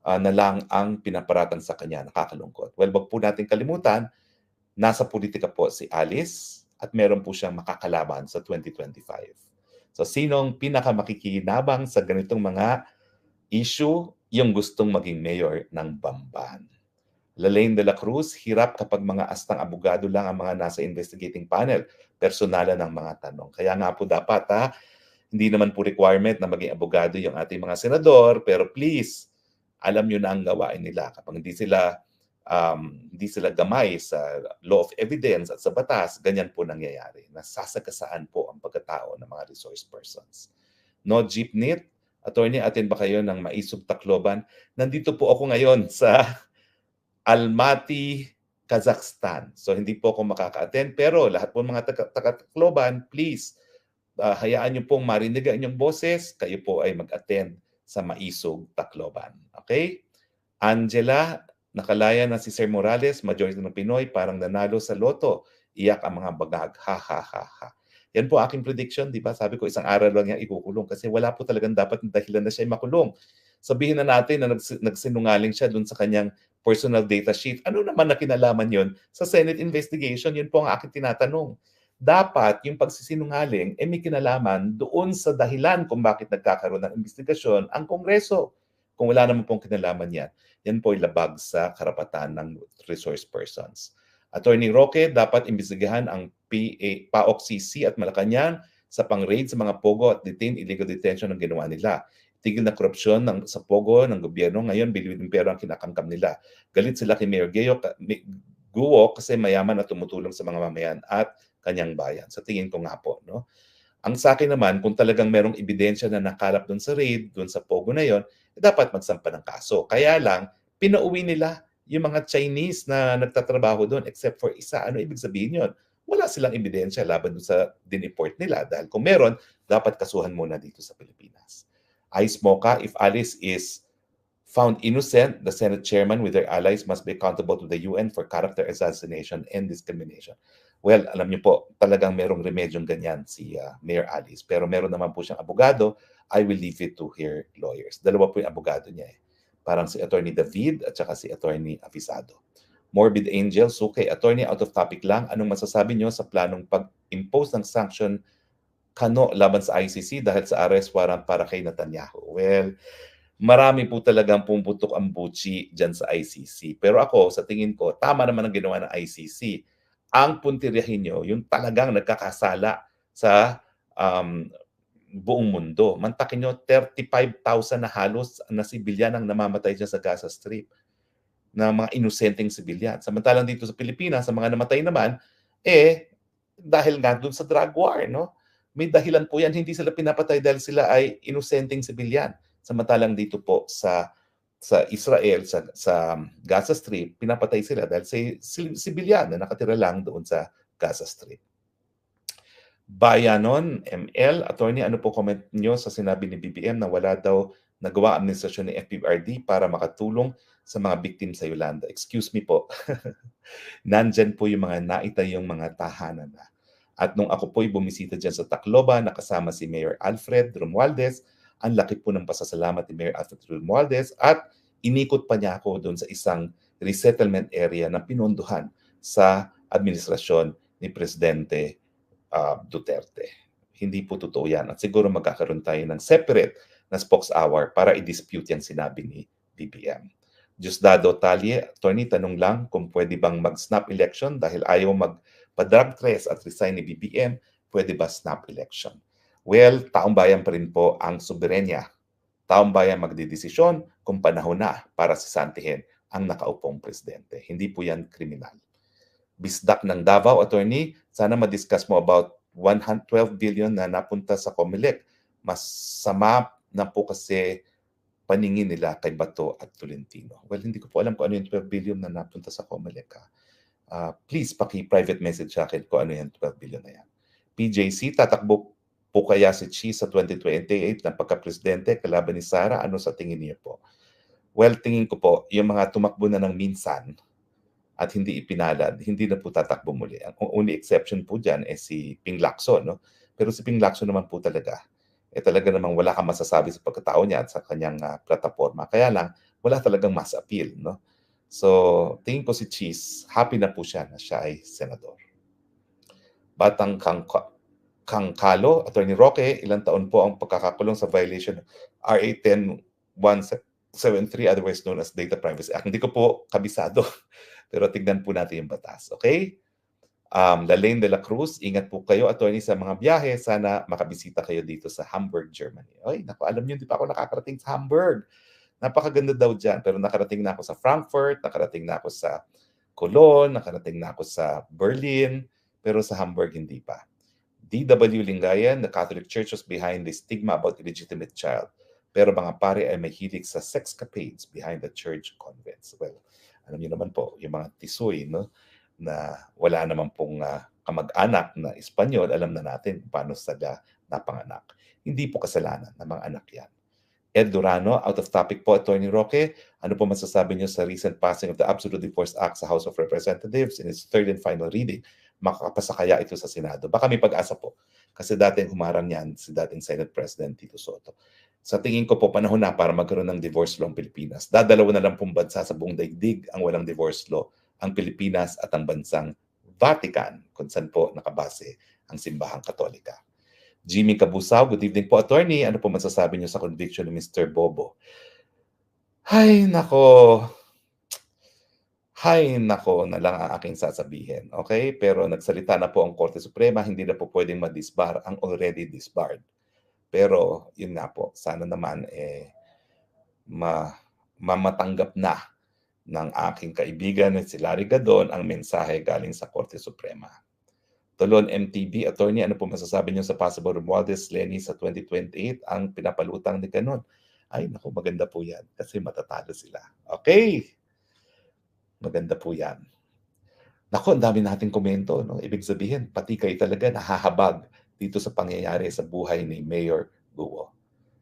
na lang ang pinaparatan sa kanya. Nakakalungkot. Well, wag po natin kalimutan, nasa politika po si Alice at meron po siyang makakalaban sa 2025. So, sinong pinakamakikinabang sa ganitong mga issue? Yung gustong maging mayor ng Bamban. Lalaine de la Cruz, hirap kapag mga astang abogado lang ang mga nasa investigating panel. Personalan ng mga tanong. Kaya nga po dapat, hindi naman po requirement na maging abogado yung ating mga senador, pero please, alam nyo na ang gawain nila. Kapag hindi sila gamay sa law of evidence at sa batas, ganyan po nangyayari. Nasasagasaan po ang pagkatao ng mga resource persons. No Jeepnit, attorney, atin ba kayo ng Maisog Tacloban? Nandito po ako ngayon sa Almaty, Kazakhstan. So hindi po ako makaka-attend, pero lahat po mga taga-Tacloban, please, hayaan nyo pong marinig ang inyong boses, kayo po ay mag-attend sa Maisog, Tacloban. Okay? Angela, nakalaya na si Sir Morales, majority ng Pinoy, parang nanalo sa loto. Iyak ang mga bagag. Ha, ha, ha, ha. Yan po aking prediction, di ba? Sabi ko, isang araw lang niya ikukulong kasi wala po talagang dapat dahilan na siya makulong. Sabihin na natin na nagsinungaling siya dun sa kanyang personal data sheet. Ano naman na kinalaman yun sa Senate investigation? Yun po ang aking tinatanong. Dapat yung pagsisinungaling may kinalaman doon sa dahilan kung bakit nagkakaroon ng investigasyon ang Kongreso. Kung wala naman pong kinalaman yan, yan po ay labag sa karapatan ng resource persons. Attorney Roque, dapat imbestigahan ang PAOK-CC at Malacanang sa pang-raid sa mga POGO at illegal detention ng ginawa nila. Tigil na korupsyon sa POGO ng gobyerno. Ngayon, bilibing pera ang kinakangkam nila. Galit sila kay Mayor Guo kasi mayaman at tumutulong sa mga mamayan at kanyang bayan. Sa tingin ko nga po, no? Ang sa akin naman, kung talagang merong ebidensya na nakalap doon sa raid, doon sa POGO na yon, dapat magsampa ng kaso. Kaya lang, pinauwi nila yung mga Chinese na nagtatrabaho doon except for isa. Ano ibig sabihin yon? Wala silang ebidensya laban doon sa dineport nila. Dahil kung meron, dapat kasuhan muna dito sa Pilipinas. Ice Mocha, if Alice is found innocent, the Senate chairman with their allies must be accountable to the UN for character assassination and discrimination. Well, alam niyo po, talagang merong remedyong ganyan si Mayor Alice. Pero meron naman po siyang abogado. I will leave it to her lawyers. Dalawa po yung abogado niya eh. Parang si Attorney David at saka si Attorney Avisado. Morbid Angel, Suke, Attorney, out of topic lang. Anong masasabi niyo sa planong pag-impose ng sanction laban sa ICC dahil sa arrest warrant para kay Netanyahu? Well, marami po talagang pumuputok ang buchi dyan sa ICC. Pero ako, sa tingin ko, tama naman ang ginawa ng ICC. Ang puntiryahin nyo, yung talagang nagkakasala sa buong mundo. Mantakin nyo, 35,000 na halos na sibilyan ang namamatay dyan sa Gaza Strip na mga inosenteng sibilyan. Samantalang dito sa Pilipinas, sa mga namatay naman, dahil nga doon sa drug war, no? May dahilan po yan, hindi sila pinapatay dahil sila ay inosenteng sibilyan. Samantalang dito po sa Israel, sa Gaza Strip, pinapatay sila dahil sa sibilyan na nakatira lang doon sa Gaza Strip. Bayanon, ML, attorney, ano po comment nyo sa sinabi ni BBM na wala daw nagawa administrasyon ni FPRD para makatulong sa mga victim sa Yolanda? Excuse me po. Nandyan po yung mga naitayong mga tahanan na. At nung ako po'y bumisita dyan sa Tacloban, nakasama si Mayor Alfred Romualdez, ang laki po ng pasasalamat ni Mayor Alfred Romualdez at inikot pa niya ako doon sa isang resettlement area na pinondohan sa administrasyon ni Presidente Duterte. Hindi po totoo yan. At siguro magkakaroon tayo ng separate na spokes hour para i-dispute yung sinabi ni BBM. Diosdado Talye, attorney, tanong lang kung pwede bang mag-snap election dahil ayaw magpa-drug test at resign ni BBM, pwede ba snap election? Well, taong bayan pa rin po ang soberenya. Taong bayan magdidesisyon kung panahon na para sisantihin ang nakaupong presidente. Hindi po yan kriminal. Bisdak ng Davao, attorney, sana ma-discuss mo about 112 billion na napunta sa COMELEC. Mas sama na po kasi paningin nila kay Bato at Tolentino. Well, hindi ko po alam kung ano yung 12 billion na napunta sa COMELEC. Please, paki-private message sa akin kung ano yung 12 billion na yan. PJC, tatakbo po kaya si Chi sa 2028 na pagka-presidente kalaban ni Sara? Ano sa tingin niyo po? Well, tingin ko po, yung mga tumakbo na ng minsan at hindi ipinalad, hindi na po tatakbo muli. Ang only exception po dyan si Ping Lacson. No? Pero si Ping Lacson naman po talaga, talaga namang wala kang masasabi sa pagkatao niya at sa kanyang plataforma. Kaya lang, wala talagang mass appeal. No? So, tingin ko si Cheese, happy na po siya na siya ay senador. Batang Kangkalo, Attorney Roque, ilang taon po ang pagkakakulong sa violation ng RA 10173, otherwise known as Data Privacy Act. Hindi ko po kabisado. Pero tignan po natin yung batas, okay? Lalaine de la Cruz, ingat po kayo, attorney, sa mga biyahe. Sana makabisita kayo dito sa Hamburg, Germany. Ay, naku, alam niyo, hindi pa ako nakakarating sa Hamburg. Napakaganda daw dyan. Pero nakarating na ako sa Frankfurt, nakarating na ako sa Cologne, nakarating na ako sa Berlin, pero sa Hamburg hindi pa. D.W. Lingayan, the Catholic Church was behind the stigma about illegitimate child. Pero mga pare ay may hilig sa sexcapades behind the church convents. Well, alam niyo naman po, yung mga tisoy, no, na wala naman pong kamag-anak na Espanyol, alam na natin paano sila napanganak. Hindi po kasalanan ng mga anak yan. Ed Durano, out of topic po, Attorney Roque, ano po masasabi niyo sa recent passing of the Absolute Divorce Act sa House of Representatives in its third and final reading? Makakapasa kaya ito sa Senado? Baka may pag-asa po. Kasi dating humarang yan si dating Senate President Tito Soto. Sa tingin ko po, panahon na para magkaroon ng divorce law ang Pilipinas. Dadalawa na lang pong bansa sa buong daigdig ang walang divorce law, ang Pilipinas at ang bansang Vatican, kung saan po nakabase ang simbahang Katolika. Jimmy Cabusaw, good evening po, attorney. Ano po masasabi niyo sa conviction ni Mr. Bobo? Hay nako na lang ang aking sasabihin. Okay? Pero nagsalita na po ang Korte Suprema, hindi na po pwedeng ma-disbar ang already disbarred. Pero yun nga po, sana naman mamatanggap na ng aking kaibigan si Larry Gadon ang mensahe galing sa Korte Suprema. Tolon MTV, attorney, ano po masasabi niyo sa possible Romualdez Leni sa 2028 ang pinapalutang ni Ganon? Ay, naku, maganda po yan kasi matatalo sila. Okay? Maganda po yan. Naku, ang dami nating komento. No? Ibig sabihin, pati kayo talaga nahahabag dito sa pangyayari sa buhay ni Mayor Guo.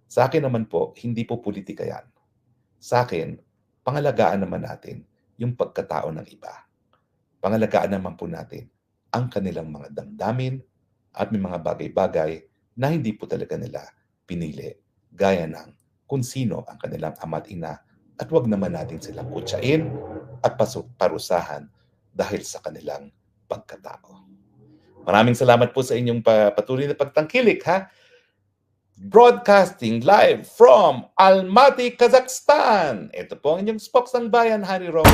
Sa akin naman po, hindi po politika yan. Sa akin, pangalagaan naman natin yung pagkatao ng iba. Pangalagaan naman po natin ang kanilang mga damdamin at may mga bagay-bagay na hindi po talaga nila pinili, gaya ng kung sino ang kanilang ama't ina, at wag naman natin silang kutsain at parusahan dahil sa kanilang pagkatao. Maraming salamat po sa inyong patuloy na pagtangkilik, ha? Broadcasting live from Almaty, Kazakhstan. Ito po ang inyong spokesman bayan, Harry Roman.